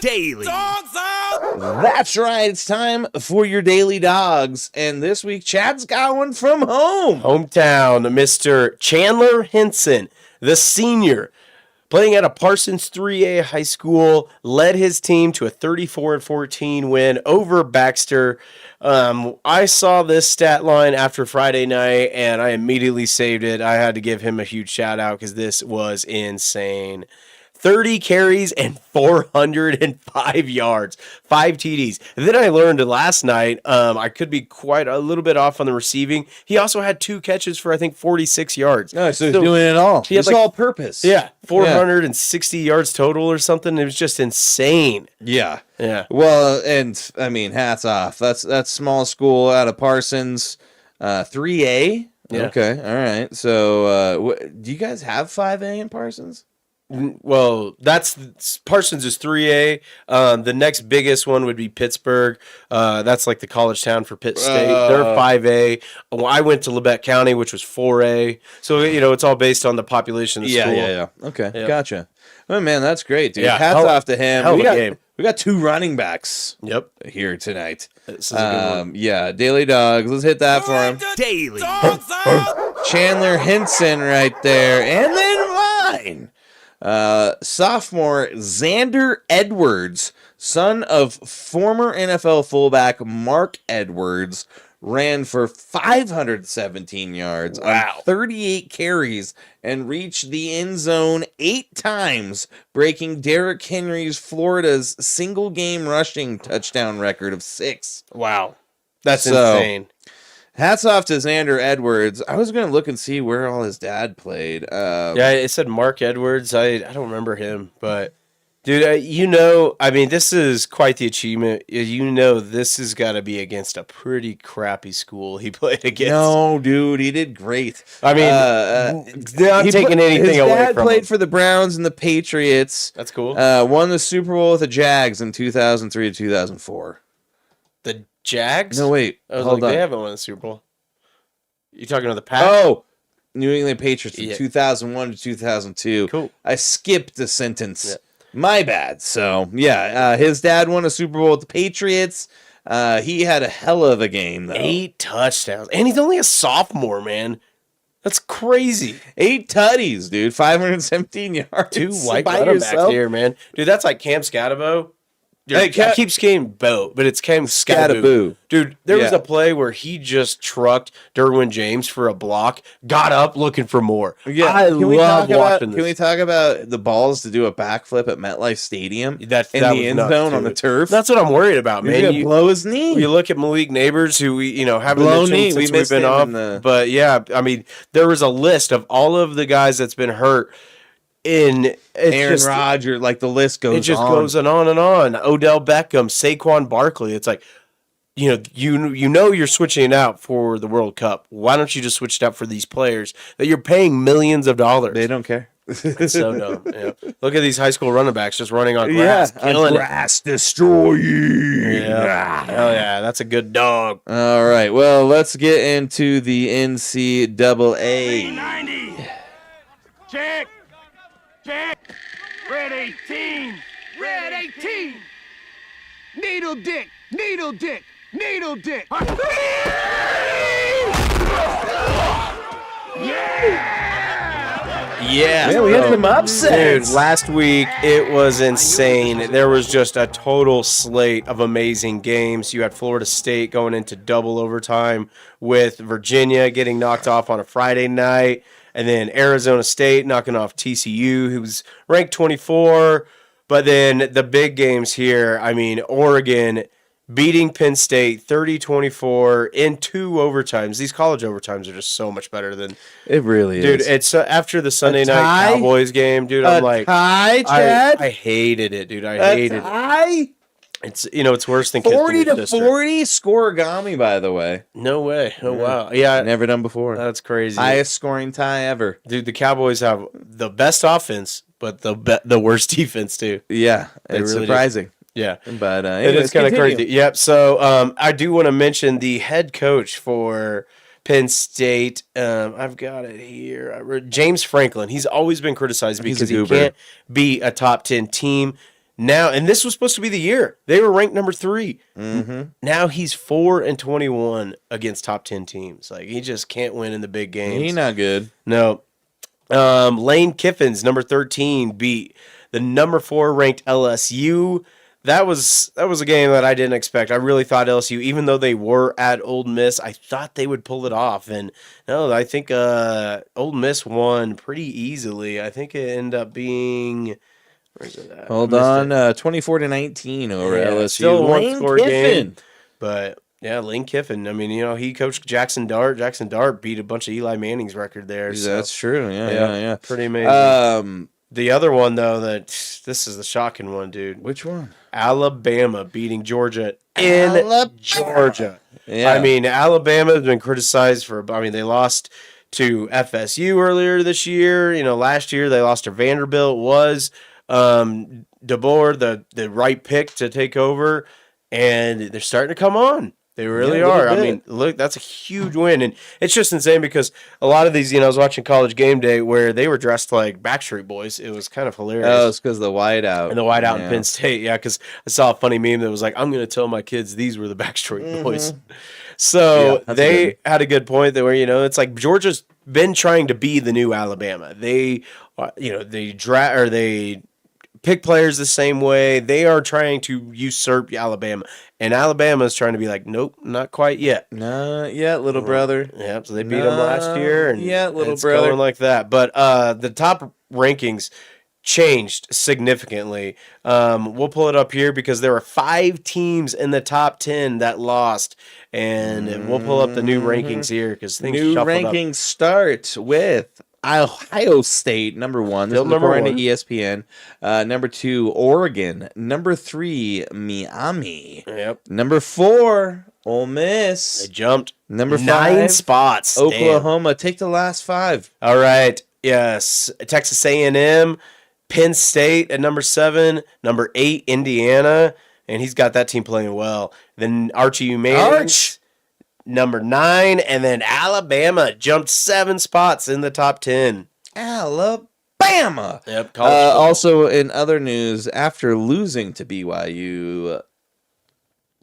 Daily dogs out. That's right. It's time for your daily dogs, and this week Chad's got one from home. Hometown, Mr. Chandler Henson, the senior, playing at a Parsons 3A high school, led his team to a 34-14 win over Baxter. I saw this stat line after Friday night, and I immediately saved it. I had to give him a huge shout out because this was insane. 30 carries and 405 yards, 5 TDs. And then I learned last night, I could be quite a little bit off on the receiving. He also had 2 catches for, I think, 46 yards. No, so he's doing it all. It's all purpose. Yeah, 460 yards total or something. It was just insane. Yeah. Yeah. Well, and I mean, hats off. That's small school out of Parsons, 3A. Yeah. Okay. All right. So, do you guys have 5A in Parsons? Well, that's Parsons is 3A. The next biggest one would be Pittsburgh. That's like the college town for Pitt State. They're 5A. Well, I went to Labette County, which was 4A. So, it's all based on the population of the school. Yeah. Okay, Yep. Gotcha. Oh, man, that's great, dude. Yeah, Hats off to him. hell of a game. We got 2 running backs Yep. here tonight. This is a good one. Yeah, Daily Dogs. Let's hit that for him. Daily dogs out. Chandler Henson right there. And then mine. Sophomore Xander Edwards, son of former NFL fullback Mark Edwards, ran for 517 yards on 38 carries and reached the end zone 8 times, breaking Derrick Henry's Florida's single game rushing touchdown record of 6. Wow. That's insane. Hats off to Xander Edwards. I was going to look and see where all his dad played. Yeah, it said Mark Edwards. I don't remember him, but dude, I mean, this is quite the achievement. This has got to be against a pretty crappy school he played against. No, dude, he did great. I mean, not taking anything away from him. His dad played for the Browns and the Patriots. That's cool. Won the Super Bowl with the Jags in 2003 to 2004. The Jags? No, wait. I was hold like, on. they haven't won the Super Bowl. You talking about the Pats? Oh, New England Patriots in Yeah. 2001 to 2002. Cool. I skipped a sentence. Yeah. My bad. So, yeah, his dad won a Super Bowl with the Patriots. He had a hell of a game, though. 8 touchdowns. And he's only a sophomore, man. That's crazy. 8 tutties, dude. 517 yards. 2 white by running backs yourself. here, man. Dude, that's like Cam Scatabo. Dude, Hey, I keep saying Bo, but it's Cam Scatabo. Dude, there was Yeah. a play where he just trucked Derwin James for a block, got up looking for more. Yeah, I love watching Can we this. talk about the balls to do a backflip at MetLife Stadium That in was the end nuts, zone on the dude. turf? That's what I'm worried about, He's man. gonna blow his knee. You look at Malik Neighbors, who we haven't Blow mentioned knee. since We we've missed been him off. in the- But yeah, I mean, there was a list of all of the guys that's been hurt. Aaron Rodgers, like the list goes on. It just goes on and on. Odell Beckham, Saquon Barkley. It's like, you know you're switching it out for the World Cup. Why don't you just switch it out for these players that you're paying millions of dollars? They don't care. It's so dumb. Yeah. Look at these high school running backs just running on grass, killing grass destroying. it. Yeah. Hell yeah, that's a good dog. All right, well, let's get into the NCAA. 90. Check. Check. Red 18. Red 18. Needle dick. Needle dick. Needle dick. Yeah, we had some upsets. Dude, last week it was insane. There was just a total slate of amazing games. You had Florida State going into double overtime with Virginia getting knocked off on a Friday night, and then Arizona State knocking off TCU, who was ranked 24. But then the big games here, I mean, Oregon beating Penn State 30-24 in 2 overtimes. These college overtimes are just so much better than It really dude. is. It's after the Sunday night tie? Cowboys game, dude. I'm like, tie, Chad? I hated it, dude. I hated it. Tie? It's it's worse than 40 kissing your to sister. 40 scoregami, by the way. No way. Oh wow. Yeah, Never done before. that's crazy. Highest scoring tie ever. Dude, the Cowboys have the best offense, but the worst defense too. Yeah, They it's really do. surprising. Yeah. But It anyways, is kind of continue. crazy. Yep. So I do want to mention the head coach for Penn State. I've got it here. James Franklin. He's always been criticized He's because a he goober. can't be a top 10 team. Now, and this was supposed to be the year. They were ranked number 3. Mm-hmm. Now he's 4-21 against top 10 teams. Like he just can't win in the big games. He's not good. No. Lane Kiffin's number 13 beat the number 4 ranked LSU. That was a game that I didn't expect. I really thought LSU, even though they were at Ole Miss, I thought they would pull it off. And no, I think Ole Miss won pretty easily. I think it ended up being where's it at? Hold I on, missed 24-19 over Yeah, LSU. still a Lane one-score Kiffin. game. But yeah, Lane Kiffin. I mean, he coached Jackson Dart. Jackson Dart beat a bunch of Eli Manning's record there. So, That's true. Yeah. pretty amazing. The other one, though, this is the shocking one, dude. Which one? Alabama beating Georgia in Georgia. Yeah. I mean, Alabama has been criticized they lost to FSU earlier this year. Last year they lost to Vanderbilt. Was DeBoer the right pick to take over? And they're starting to come on. They really Yeah, a little are. I bit. mean, look, that's a huge win. And it's just insane because a lot of these, I was watching College Game Day where they were dressed like Backstreet Boys. It was kind of hilarious. Oh, it's because the whiteout. And the whiteout in Yeah. Penn State, yeah, because I saw a funny meme that was like, I'm going to tell my kids these were the Backstreet Boys. So Yeah, that's they good. had a good point that where, it's like Georgia's been trying to be the new Alabama. They, they pick players the same way. They are trying to usurp Alabama. And Alabama is trying to be like, nope, not quite yet. Not yet, little brother. Yep, so they beat them last year. And yeah, little it's brother. going like that. But the top rankings changed significantly. We'll pull it up here because there were 5 teams in the top 10 that lost. And we'll pull up the new rankings here because things New shuffled up. rankings start with Ohio State, number 1. This Still is number according 1. to ESPN. Number 2, Oregon. Number 3, Miami. Yep. Number 4, Ole They Miss. jumped Number 9 5, spots. Damn. Oklahoma. Take the last 5. All right. Yes. Texas A&M, Penn State at number 7, number 8, Indiana, and he's got that team playing well. Then Archie Manning, number 9, and then Alabama jumped 7 spots in the top 10. Alabama. Yep. college football. Also, in other news, after losing to BYU,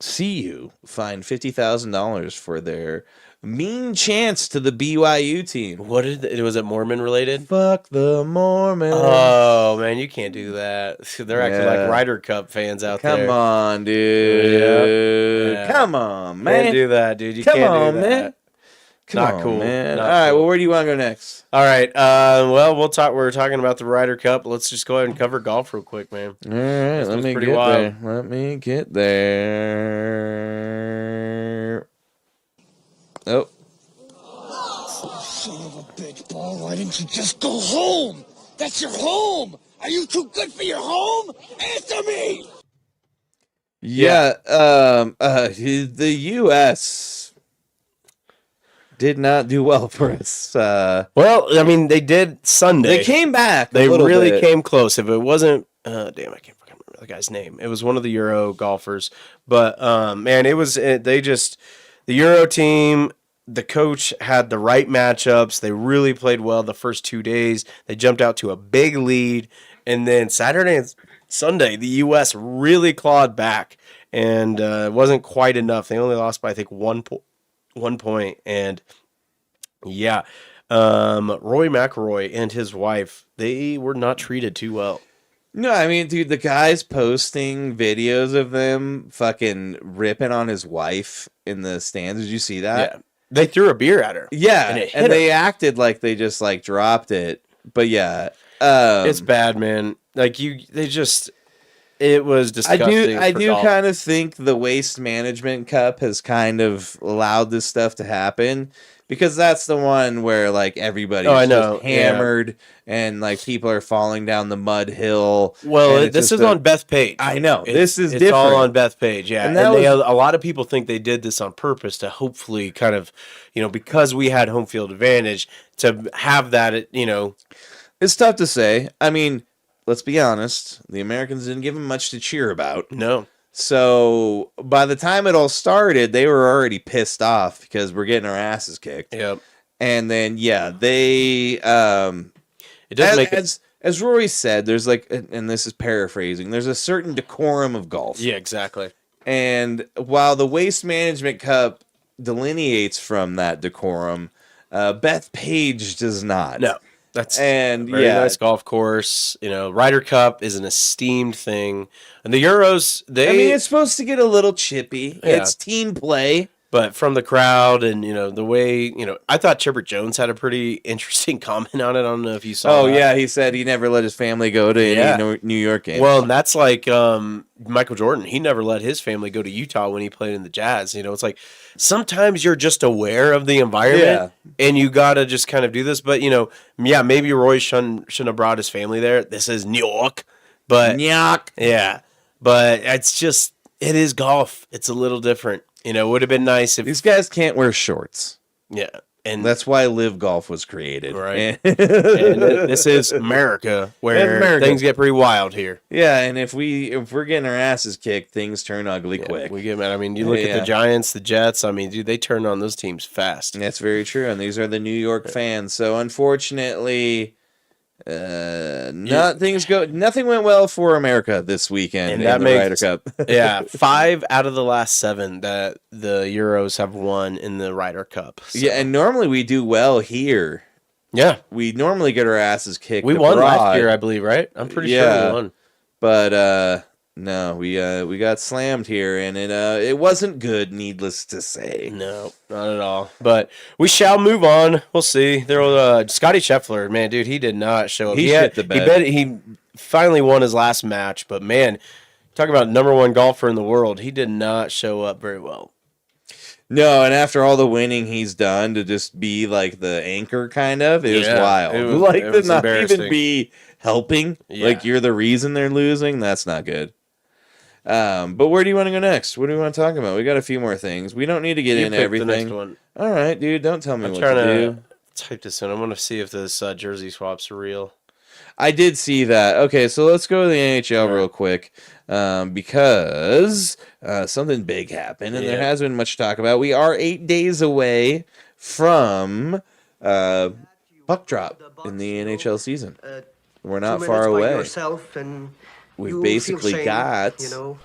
CU fined $50,000 for their mean chants to the BYU team. What was it Mormon related? Fuck the Mormons. Oh man, you can't do that. They're acting Yeah. like Ryder Cup fans out Come there. on, dude. Yeah. Come on, Can't man. do that, dude. You Come can't on, do that. man. Come Not on, cool. man. Not All right, cool. well, where do you want to go next? All right. Well, we're talking about the Ryder Cup. Let's just go ahead and cover golf real quick, man. All right, let was me pretty get wild. there. Let me get there. Oh. Son of a bitch, ball. Why didn't you just go home? That's your home. Are you too good for your home? Answer me. Yeah, the U.S. did not do well for us. Well, I mean, they did Sunday. They came back. They a little really bit. came close. If it wasn't, damn, I can't fucking remember the guy's name. It was one of the Euro golfers, but man, the Euro team. The coach had the right matchups. They really played well the first 2 days. They jumped out to a big lead, and then Saturday and Sunday, the U.S. really clawed back, and it wasn't quite enough. They only lost by I think 1 point, and yeah. Roy McIlroy and his wife, they were not treated too well. No, I mean, dude, the guy's posting videos of them fucking ripping on his wife in the stands. Did you see that? Yeah. They threw a beer at her. Yeah, And it hit and her. they acted like they just like dropped it. But yeah, It's bad, man. Like it's It was disgusting. I do kind of think the Waste Management Cup has kind of allowed this stuff to happen because that's the one where like everybody's just hammered and like people are falling down the mud hill. Well, this is on Bethpage. I know. This is it's different. all on Bethpage, yeah. And a lot of people think they did this on purpose to hopefully kind of, because we had home field advantage to have that, It's tough to say. I mean, let's be honest. The Americans didn't give them much to cheer about. No. So by the time it all started, they were already pissed off because we're getting our asses kicked. Yep. And then, they... it does make as Rory said, there's like, and this is paraphrasing, there's a certain decorum of golf. Yeah, exactly. And while the Waste Management Cup delineates from that decorum, Bethpage does not. No. That's very nice golf course. Ryder Cup is an esteemed thing. And the Euros, it's supposed to get a little chippy. Yeah. It's team play. But from the crowd and, the way, I thought Chipper Jones had a pretty interesting comment on it. I don't know if you saw Oh, yeah. He said he never let his family go to any New York games. Well, and that's like Michael Jordan. He never let his family go to Utah when he played in the Jazz. It's like sometimes you're just aware of the environment and you got to just kind of do this. But, maybe Roy shouldn't have brought his family there. This is New York. But, yeah. But it is golf. It's a little different. It would have been nice if... These guys can't wear shorts. Yeah. And that's why Live Golf was created. Right. And this is America, where things get pretty wild here. Yeah, and if we're getting our asses kicked, things turn ugly quick. We get mad. I mean, you look at the Giants, the Jets. I mean, dude, they turn on those teams fast. That's very true, and these are the New York fans. So unfortunately... nothing went well for America this weekend in the Ryder Cup. 5 out of the last 7 that the Euros have won in the Ryder Cup. So. Yeah, and normally we do well here. Yeah, we normally get our asses kicked. We won last year, I believe, right? I'm pretty sure we won. But no, we got slammed here, and it wasn't good. Needless to say, no, not at all. But we shall move on. We'll see. There was Scotty Scheffler, man, dude. He did not show up. He shit the bed. He finally won his last match, but man, talk about #1 golfer in the world. He did not show up very well. No, and after all the winning he's done, to just be like the anchor, kind of, it was wild. It was not even be helping. Yeah. Like you're the reason they're losing. That's not good. But where do you want to go next? What do we want to talk about? We got a few more things. We don't need to get into everything. The next one. All right, dude. Don't tell me what to do. Type this in. I want to see if this jersey swap's are real. I did see that. Okay, so let's go to the NHL real quick because something big happened, and there hasn't been much to talk about. We are 8 days away from puck drop in the NHL season. We're not far away. We've basically got preseason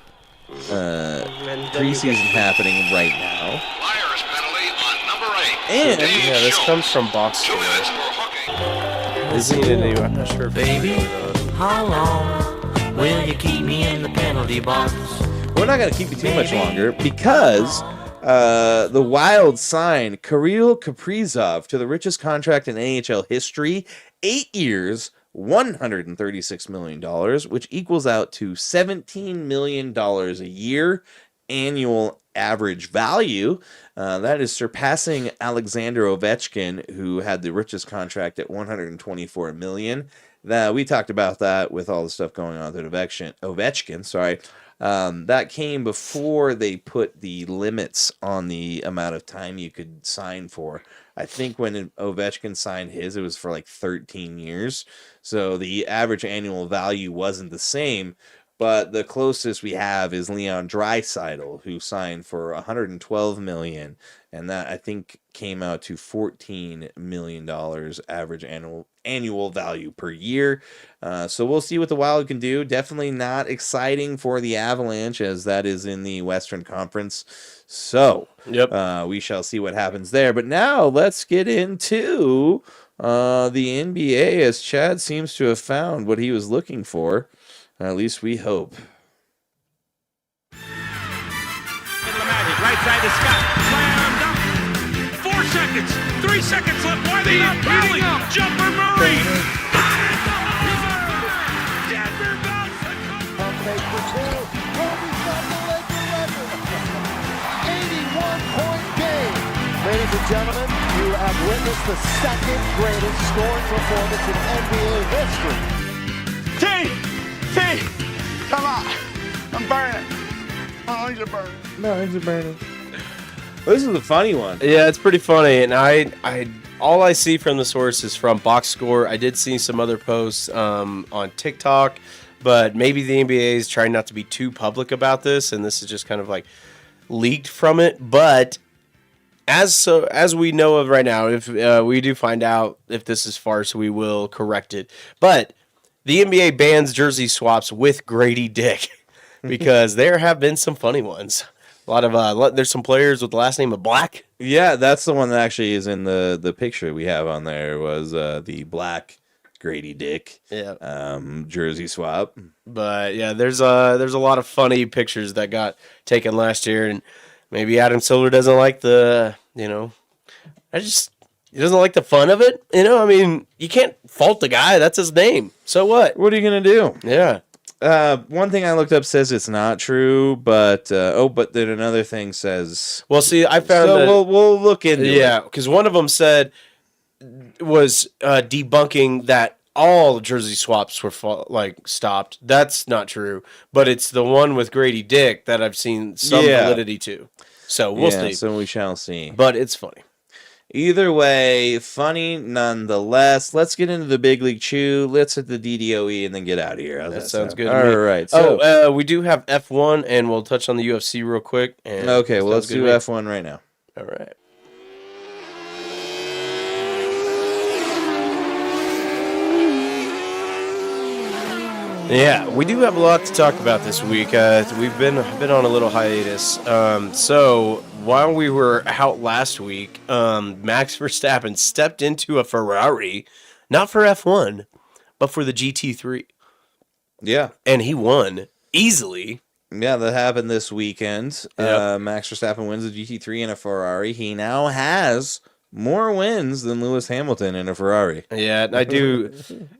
happening right now. Flyers penalty on number 8. And this comes from Box Score. Isn't it new? I'm not sure if baby, how long will you keep me in the penalty box? We're not going to keep you too much longer because the Wild signed Kirill Kaprizov to the richest contract in NHL history, 8 years, $136 million, which equals out to $17 million a year annual average value. That is surpassing Alexander Ovechkin, who had the richest contract at $124 million. We talked about that with all the stuff going on with Ovechkin. Sorry. That came before they put the limits on the amount of time you could sign for. I think when Ovechkin signed his, it was for like 13 years. So the average annual value wasn't the same. But the closest we have is Leon Draisaitl, who signed for $112 million, and that I think came out to $14 million average annual value per year. So we'll see what the Wild can do. Definitely not exciting for the Avalanche, as that is in the Western Conference. So we shall see what happens there. But now let's get into the NBA, as Chad seems to have found what he was looking for. At least we hope. Right side to Scott. Slam dunk. 4 seconds. 3 seconds left. Why are they not fouling? Jumper Murray. Denver bounce. Ladies and gentlemen, you have witnessed the second greatest scoring performance in NBA history. Come on. I'm burning. My lungs are burning. My lungs are burning. Well, this is a funny one. Yeah, it's pretty funny, and I all I see from the source is from Box Score. I did see some other posts on TikTok, but maybe the NBA is trying not to be too public about this, and this is just kind of like leaked from it. But as we know of right now, if we do find out if this is farce, we will correct it. But the NBA bans jersey swaps with Grady Dick because there have been some funny ones. A lot of there's some players with the last name of Black. Yeah, that's the one that actually is in the picture we have on there was the Black Grady Dick jersey swap. But yeah, there's a lot of funny pictures that got taken last year, and maybe Adam Silver doesn't like the he doesn't like the fun of it. I mean, you can't fault the guy. That's his name. So what? What are you gonna do? Yeah. One thing I looked up says it's not true, but then another thing says. Well, see, I found that we'll look into it. Yeah, because one of them was debunking that all jersey swaps were stopped. That's not true, but it's the one with Grady Dick that I've seen some validity to. So we'll see. So we shall see. But it's funny. Either way, funny nonetheless. Let's get into the Big League Chew. Let's hit the DDOE and then get out of here. How's that sounds good. All right. So, we do have F1, and we'll touch on the UFC real quick. Okay, well, let's do F1 right now. All right. Yeah, we do have a lot to talk about this week. We've been on a little hiatus. So while we were out last week, Max Verstappen stepped into a Ferrari, not for F1, but for the GT3. Yeah. And he won easily. Yeah, that happened this weekend. Yep. Max Verstappen wins the GT3 in a Ferrari. He now has more wins than Lewis Hamilton in a Ferrari. Yeah, I do.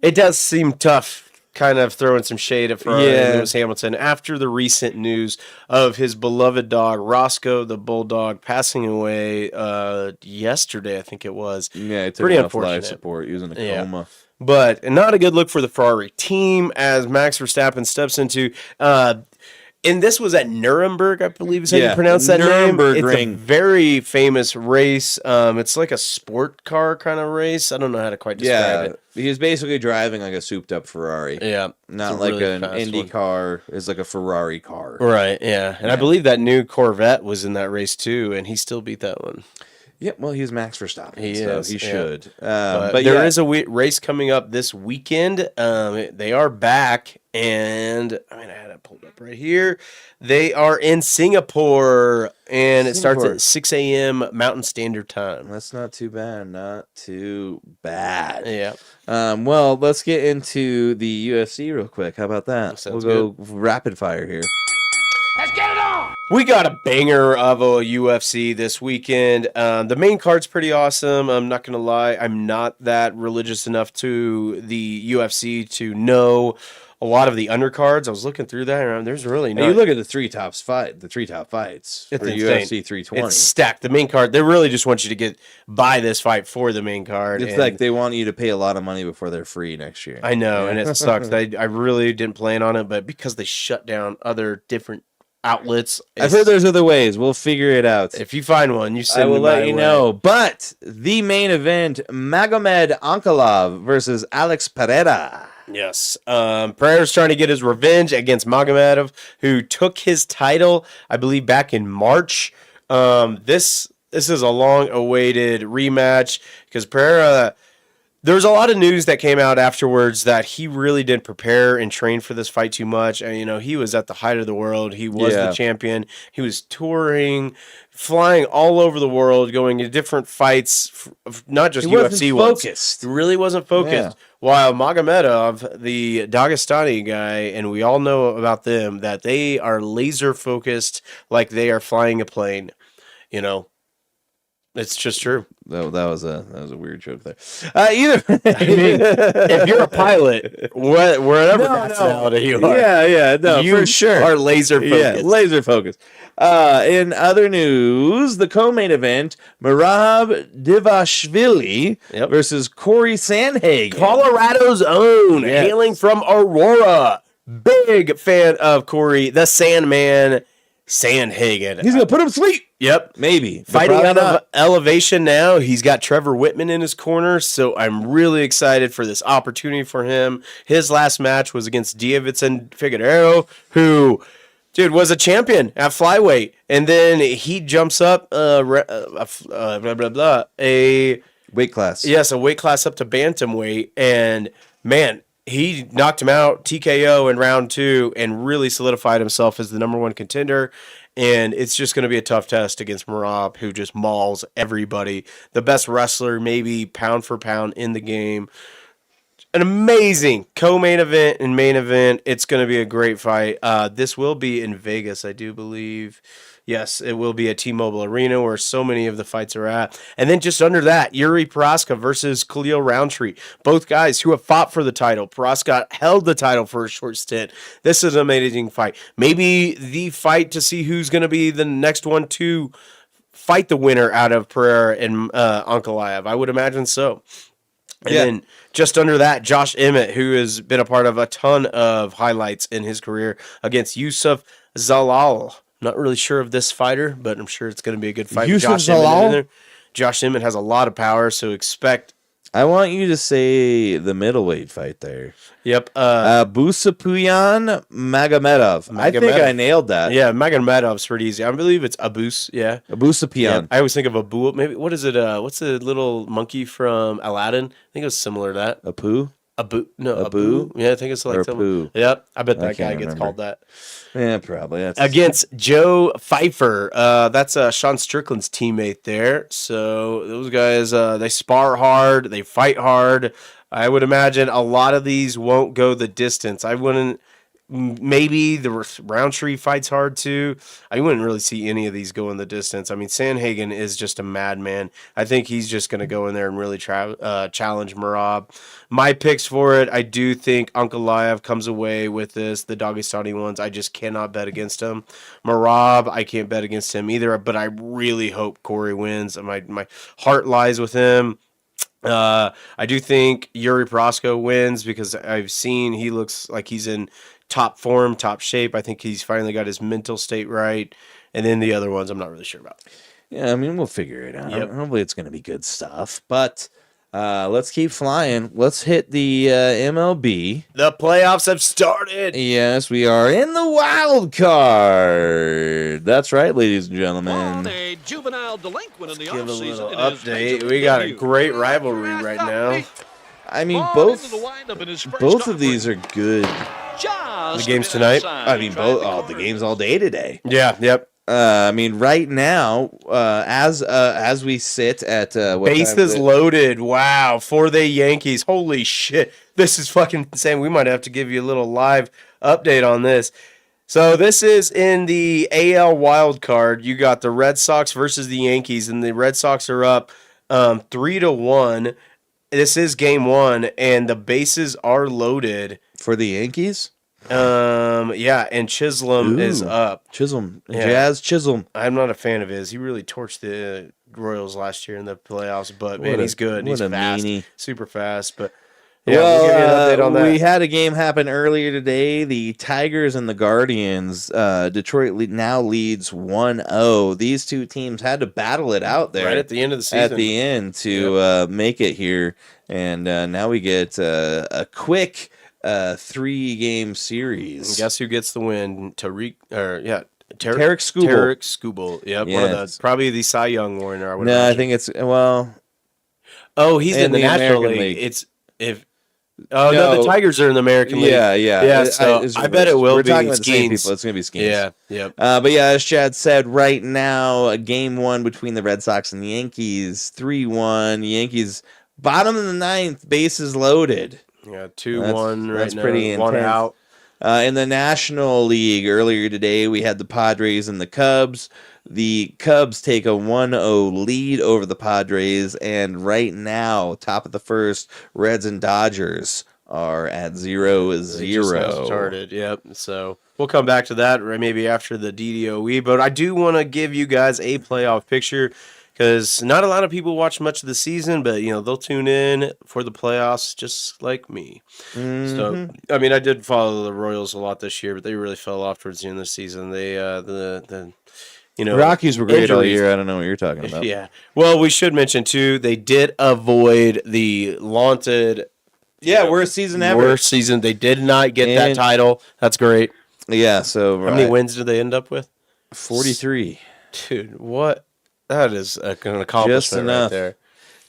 It does seem tough. Kind of throwing some shade at Ferrari and Lewis Hamilton after the recent news of his beloved dog, Roscoe the Bulldog, passing away yesterday, I think it was. Yeah, it took pretty off unfortunate. life support. He was in a coma. But not a good look for the Ferrari team as Max Verstappen steps into... and this was at Nuremberg, I believe is how you pronounce that Nuremberg name. Ring. It's a very famous race. It's like a sport car kind of race. I don't know how to quite describe it. He was basically driving like a souped-up Ferrari. Yeah. Not like an Indy car. It's like a Ferrari car. Right, yeah. And I believe that new Corvette was in that race too, and he still beat that one. Yeah, well, he's Max Verstappen. He should. But there is a race coming up this weekend. They are back, and I had it pulled up right here. They are in Singapore, and it starts at 6 a.m. Mountain Standard Time. That's not too bad. Not too bad. Yeah. Well, let's get into the UFC real quick. How about that? Sounds we'll go rapid fire here. Let's get it on! We got a banger of a UFC this weekend. The main card's pretty awesome. I'm not going to lie. I'm not that religious enough to the UFC to know a lot of the undercards. I was looking through that, and there's really no. You look at the three top fights it's for insane. UFC 320. It's stacked. The main card, they really just want you to buy this fight for the main card. It's like they want you to pay a lot of money before they're free next year. I know, and it sucks. I really didn't plan on it, but because they shut down other different outlets. I've heard there's other ways. We'll figure it out. If you find one, you send I will it let my you way. know. But the main event, Magomed Ankalaev versus Alex Pereira. Yes. Pereira's trying to get his revenge against Magomedov, who took his title, I believe, back in March. This is a long-awaited rematch because Pereira... There's a lot of news that came out afterwards that he really didn't prepare and train for this fight too much. And, he was at the height of the world. He was the champion. He was touring, flying all over the world, going to different fights, not just UFC ones. Focused. He really wasn't focused. Yeah. While Magomedov, the Dagestani guy, and we all know about them, that they are laser focused like they are flying a plane, It's just true. That was a weird joke there. Either I mean, if you're a pilot, whatever nationality you are, no, for sure, are laser focused. Yeah, laser focused. In other news, the co-main event: Merab Divashvili versus Corey Sandhagen, Colorado's own, hailing from Aurora. Big fan of Corey, the Sandman Sandhagen. He's gonna put him to sleep. Yep. Maybe. Fighting out of elevation now. He's got Trevor Whitman in his corner, so I'm really excited for this opportunity for him. His last match was against Davidson Figueroa, who, dude, was a champion at flyweight. And then he jumps up a weight class. Yes, a weight class up to bantamweight. And, man, he knocked him out, TKO in round 2, and really solidified himself as the number 1 contender. And it's just going to be a tough test against Merab, who just mauls everybody. The best wrestler, maybe pound for pound in the game. An amazing co-main event and main event. It's going to be a great fight. This will be in Vegas, I do believe. Yes, it will be at T-Mobile Arena where so many of the fights are at. And then just under that, Yuri Prochazka versus Khalil Roundtree. Both guys who have fought for the title. Prochazka held the title for a short stint. This is an amazing fight. Maybe the fight to see who's going to be the next one to fight the winner out of Pereira and Ankalaev. I would imagine so. And then just under that, Josh Emmett, who has been a part of a ton of highlights in his career, against Yusuf Zalal. Not really sure of this fighter, but I'm sure it's going to be a good fight. Yusuf Zalal? Josh Emmett has a lot of power, so expect. I want you to say the middleweight fight there. Yep. Busapuyan Magomedov. I think I nailed that. Yeah, Magomedov's pretty easy. I believe it's Abus. Yeah. Abusapian. Yeah, I always think of Abu. Maybe what is it? What's the little monkey from Aladdin? I think it was similar to that. Apu? Abu. Yeah, I think it's like something. Yep. I bet that guy gets called that. Yeah, probably. That's against Joe Pfeiffer. That's Sean Strickland's teammate there. So those guys, they spar hard, they fight hard. I would imagine a lot of these won't go the distance. I wouldn't. Maybe the Roundtree fights hard too. I wouldn't really see any of these go in the distance. I mean, Sandhagen is just a madman. I think he's just going to go in there and really challenge Merab. My picks for it, I do think Ankalaev comes away with this. The Dagestani ones, I just cannot bet against him. Merab, I can't bet against him either, but I really hope Corey wins. My heart lies with him. I do think Yuri Prochazka wins because I've seen he looks like he's in top form, top shape. I think he's finally got his mental state right. And then the other ones I'm not really sure about. Yeah, I mean, we'll figure it out. Yep. Hopefully it's going to be good stuff. But let's keep flying. Let's hit the MLB. The playoffs have started. Yes, we are in the wild card. That's right, ladies and gentlemen. A juvenile delinquent in the give a little offseason. update. We got a great rivalry right now. I mean, both of these are good. The games tonight? I mean, both. The games all day today. Yeah, yep. I mean, right now, as we sit at bases loaded. Wow, for the Yankees. Holy shit, this is fucking insane. We might have to give you a little live update on this. So this is in the AL wild card. You got the Red Sox versus the Yankees, and the Red Sox are up 3-1. This is game 1, and the bases are loaded for the Yankees. Yeah, and Chisholm is up. Chisholm, yeah. Jazz Chisholm. I'm not a fan of his. He really torched the Royals last year in the playoffs, but man, he's good. He's fast, super fast. But yeah, we'll give you an update on that. We had a game happen earlier today. The Tigers and the Guardians. Detroit now leads 1-0. These two teams had to battle it out there right at the end of the season. At the end to make it here, and now we get a quick 3-game series. And guess who gets the win? Tarek Skubal. Tarek Skubal. Yep, one of the probably the Cy Young winner. I think it's he's in the National League. No, the Tigers are in the American League. Yeah. So I bet it will be talking about the same people. It's gonna be Skeens. Yeah. But yeah, as Chad said, right now, game 1 between the Red Sox and the Yankees, 3-1. Yankees bottom of the 9th, bases loaded. Yeah, 2-1 right that's now. Pretty one intense. out. In the National League earlier today, we had the Padres and the Cubs. The Cubs take a 1-0 lead over the Padres, and right now, top of the first, Reds and Dodgers are at 0-0. Started, yep. So we'll come back to that maybe after the DDOE, but I do want to give you guys a playoff picture because not a lot of people watch much of the season, but they'll tune in for the playoffs just like me. Mm-hmm. So I mean, I did follow the Royals a lot this year, but they really fell off towards the end of the season. They Rockies were great all injuries. year. I don't know what you're talking about. Yeah. Well, we should mention too, they did avoid the launted. Yeah, worst season ever. Worst season. They did not get that title. That's great. Yeah. So how many wins did they end up with? 43. Dude, what? That is an accomplishment right there.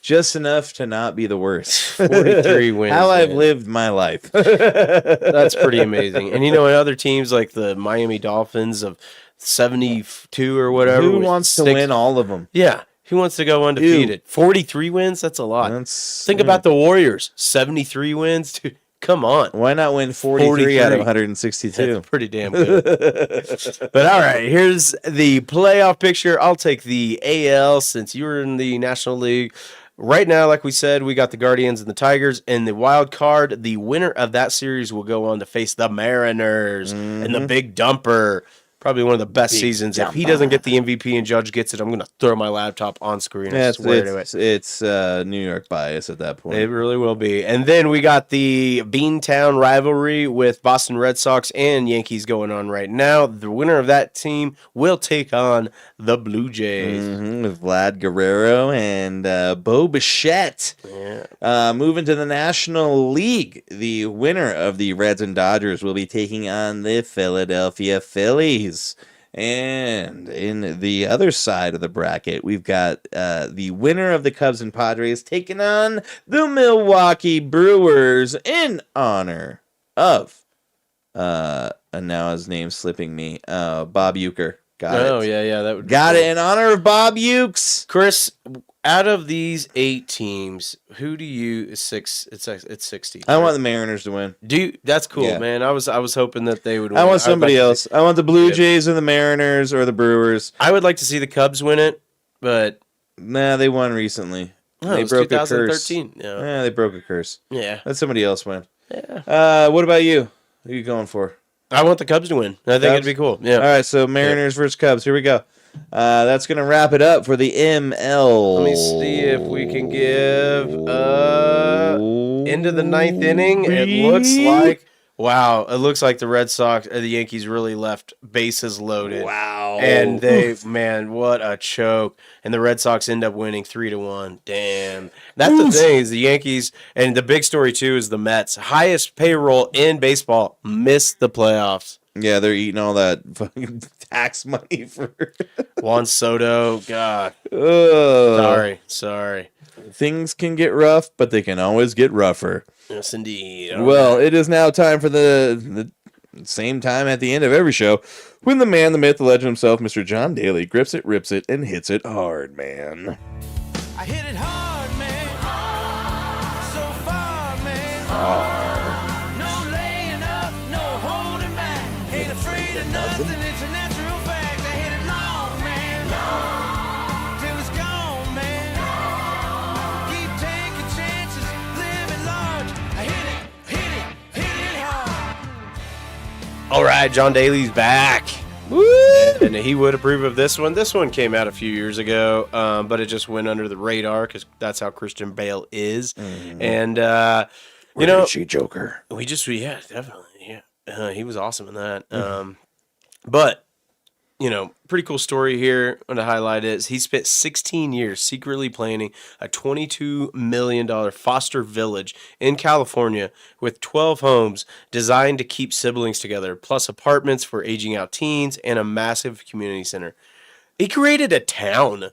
Just enough to not be the worst. 43 wins. How I've lived my life. That's pretty amazing. And other teams like the Miami Dolphins of 72 or whatever. Who wants to win all of them? Yeah. Who wants to go undefeated? 43 wins? That's a lot. Think about the Warriors. 73 wins? Dude, come on. Why not win 43 out of 162? That's pretty damn good. But all right, here's the playoff picture. I'll take the AL since you were in the National League. Right now, like we said, we got the Guardians and the Tigers. And the wild card, the winner of that series will go on to face the Mariners and the Big Dumper. Probably one of the best seasons. If he doesn't get the MVP and Judge gets it, I'm going to throw my laptop on screen. Yeah, it's New York bias at that point. It really will be. And then we got the Beantown rivalry with Boston Red Sox and Yankees going on right now. The winner of that team will take on the Blue Jays. With Vlad Guerrero and Bo Bichette. Yeah. Moving to the National League, the winner of the Reds and Dodgers will be taking on the Philadelphia Phillies. And in the other side of the bracket, we've got the winner of the Cubs and Padres taking on the Milwaukee Brewers in honor of, and now his name's slipping me, Bob Uecker. Got it. Yeah, that would be Got cool. it in honor of Bob Ukes. Chris, out of these 8 teams, who do you it's 60? I want the Mariners to win. That's cool, Yeah. man. I was hoping that they would win. I want somebody else. I want the Blue Jays or the Mariners or the Brewers. I would like to see the Cubs win it, but nah, they won recently. No, They it was broke a curse. 2013. Yeah, they broke a curse. Yeah. Let somebody else win. Yeah. What about you? Who are you going for? I want the Cubs to win. I think it'd be cool. Yeah. All right, so Mariners versus Cubs. Here we go. That's going to wrap it up for the ML. Let me see if we can give into the 9th inning. It looks like it looks like the Red Sox or the Yankees really left bases loaded. Wow. And man, what a choke. And the Red Sox end up winning 3-1. Damn. That's the thing is the Yankees, and the big story too is the Mets. Highest payroll in baseball, missed the playoffs. Yeah, they're eating all that fucking tax money for Juan Soto. God. Sorry. Things can get rough, but they can always get rougher. Yes, indeed. Well, it is now time for the same time at the end of every show when the man, the myth, the legend himself, Mr. John Daly, grips it, rips it, and hits it hard, man. I hit it hard, man. So far, man. Hard. No laying up, no holding back. Ain't afraid of nothing, it's a natural fact. I hit it long, man. Till it's gone, man. Keep taking chances, living large. I hit it hard. All right, John Daly's back. Woo! And he would approve of this one. This one came out a few years ago, but it just went under the radar because that's how Christian Bale is. And, Joker. Yeah, definitely. Yeah. He was awesome in that. But, pretty cool story here. I want to highlight is he spent 16 years secretly planning a $22 million foster village in California with 12 homes designed to keep siblings together, plus apartments for aging out teens and a massive community center. He created a town,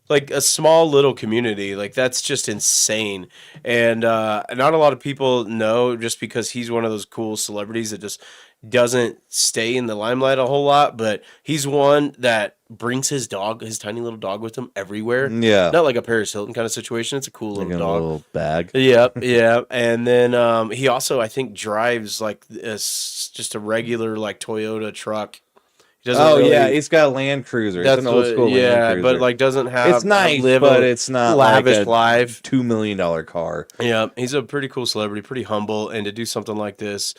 like a small little community. Like, that's just insane. And not a lot of people know just because he's one of those cool celebrities that just doesn't stay in the limelight a whole lot, but he's one that brings his tiny little dog with him everywhere. Yeah. Not like a Paris Hilton kind of situation. It's a cool Like little a dog. little bag. Yep, yeah. And then he also, I think, drives like just a regular like Toyota truck. He doesn't Yeah, he's got a Land Cruiser. It's an old school Land Cruiser. but like doesn't have. It's nice, live but a it's not lavish like a life. $2 million car. Yeah, he's a pretty cool celebrity, pretty humble, and to do something like this,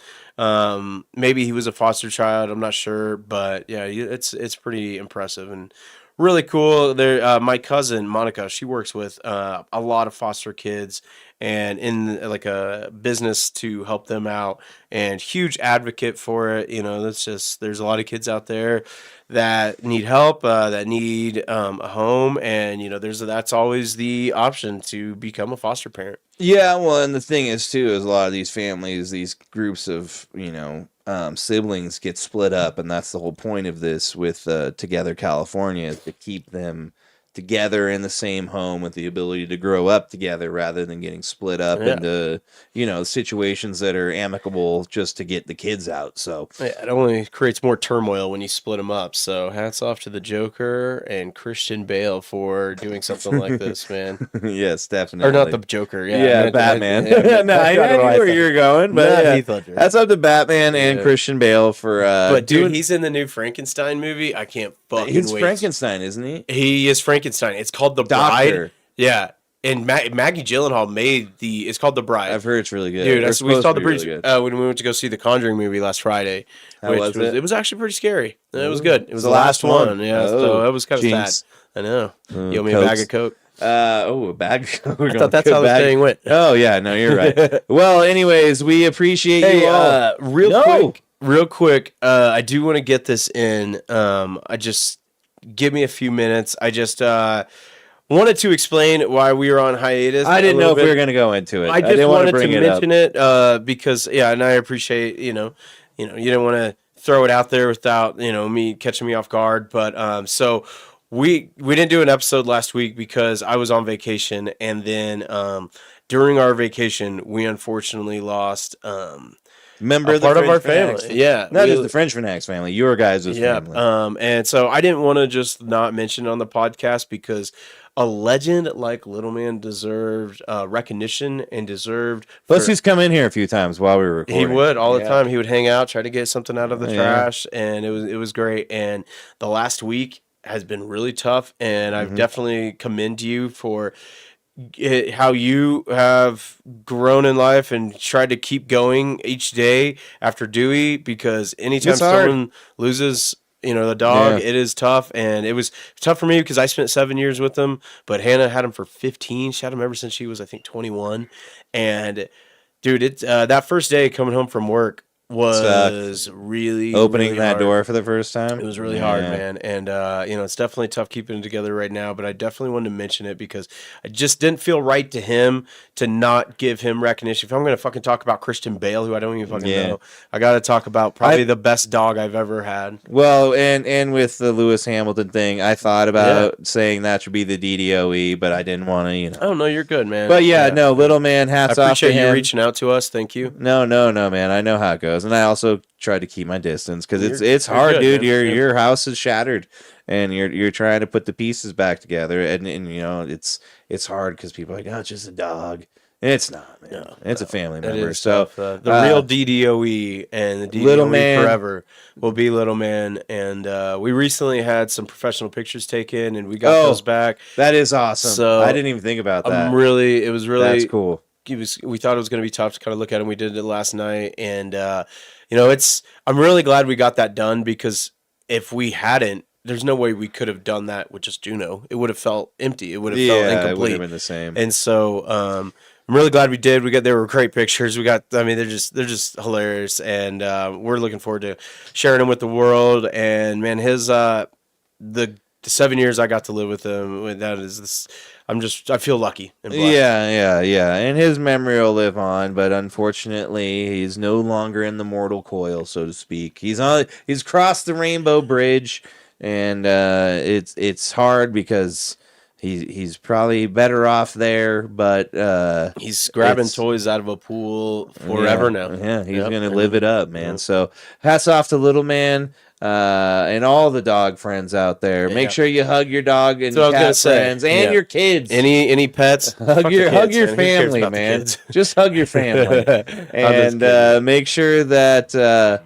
maybe he was a foster child. I'm not sure, but yeah, it's pretty impressive and really cool. There, my cousin Monica, she works with a lot of foster kids and in like a business to help them out, and huge advocate for it. That's just there's a lot of kids out there that need help, that need a home, and that's always the option to become a foster parent. Yeah, well, and the thing is too is a lot of these families, these groups of siblings get split up, and that's the whole point of this with Together California, is to keep them together in the same home with the ability to grow up together rather than getting split up into situations that are amicable just to get the kids out. So it only creates more turmoil when you split them up. So hats off to the Joker and Christian Bale for doing something like this, man. Yes, definitely. Or not the Joker, Batman. No, I knew where you're going, but that's up to Batman and Christian Bale for. But dude, he's in the new Frankenstein movie. I can't fucking He's wait. Frankenstein, isn't he? He is Frankenstein. It's called The Bride. Yeah. And Maggie Gyllenhaal made it's called The Bride. I've heard it's really good. Dude, we saw the really bridge when we went to go see the Conjuring movie last Friday. How was it? It was actually pretty scary. It was good. It was the last one. Yeah, so it was kind of sad. I know. You owe me a bag of Coke. A bag of Coke. I thought that's how the thing went. Oh, yeah. No, you're right. Well, anyways, we appreciate you all. Real quick, I do want to get this in. Give me a few minutes. I just wanted to explain why we were on hiatus. I didn't know if we were going to go into it. I just wanted to mention it because, and I appreciate, you didn't want to throw it out there without, me catching me off guard. But so we didn't do an episode last week because I was on vacation. And then during our vacation, we unfortunately lost member of part of our Fanatics family. Yeah. Not just the French Fanatics family, your guys' family. And so I didn't want to just not mention it on the podcast because a legend like Little Man deserved recognition and deserved. Plus, he's come in here a few times while we were recording. He would all the time. He would hang out, try to get something out of the trash, and it was great. And the last week has been really tough, and I've definitely commend you for how you have grown in life and tried to keep going each day after Dewey, because anytime someone loses the dog, it is tough. And it was tough for me because I spent 7 years with him, but Hannah had him for 15. She had him ever since she was, I think, 21. And dude, it's that first day coming home from work was really opening that hard. door for the first time. It was really hard, man. And it's definitely tough keeping it together right now, but I definitely wanted to mention it because I just didn't feel right to him to not give him recognition. If I'm going to fucking talk about Christian Bale, who I don't even fucking know, I got to talk about probably the best dog I've ever had. Well, and with the Lewis Hamilton thing, I thought about saying that should be the DDOE, but I didn't want to, Oh, no, you're good, man. But no, Little Man, hats off to him. I appreciate you reaching out to us. Thank you. No, man. I know how it goes. And I also try to keep my distance because it's hard, dude. Your house is shattered, and you're trying to put the pieces back together, and it's hard because people are like, oh, it's just a dog. It's not, man. It's a family member. So the real DDOE and the DDOE Little Man forever will be Little Man. And we recently had some professional pictures taken, and we got those back. That is awesome. So I didn't even think about that. It was really that's cool. We thought it was going to be tough to kind of look at, and we did it last night. And I'm really glad we got that done, because if we hadn't, there's no way we could have done that with just Juno. It would have felt empty. It would have felt incomplete. It would have been the same. And so I'm really glad we did. They were great pictures. They're just hilarious, and we're looking forward to sharing them with the world. And man, his the 7 years I got to live with him, that is this. I feel lucky and blessed. Yeah. And his memory will live on, but unfortunately, he's no longer in the mortal coil, so to speak. He's crossed the rainbow bridge, and it's hard because he's probably better off there, but he's grabbing toys out of a pool forever now. Yeah, he's gonna live it up, man. So hats off to little man. And all the dog friends out there. Make sure you hug your dog and cat friends and your kids. Any pets? Hug your family, man. Just hug your family. And make sure that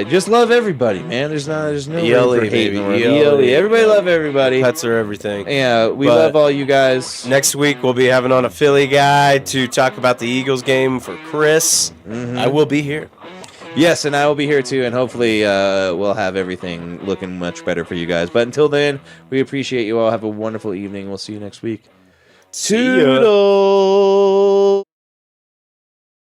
just love everybody, man. There's no room for hate. Everybody love everybody. Pets are everything. Yeah, we love all you guys. Next week we'll be having on a Philly guy to talk about the Eagles game for Chris. I will be here. Yes, and I will be here too, and hopefully we'll have everything looking much better for you guys. But until then, we appreciate you all. Have a wonderful evening. We'll see you next week. Toodles!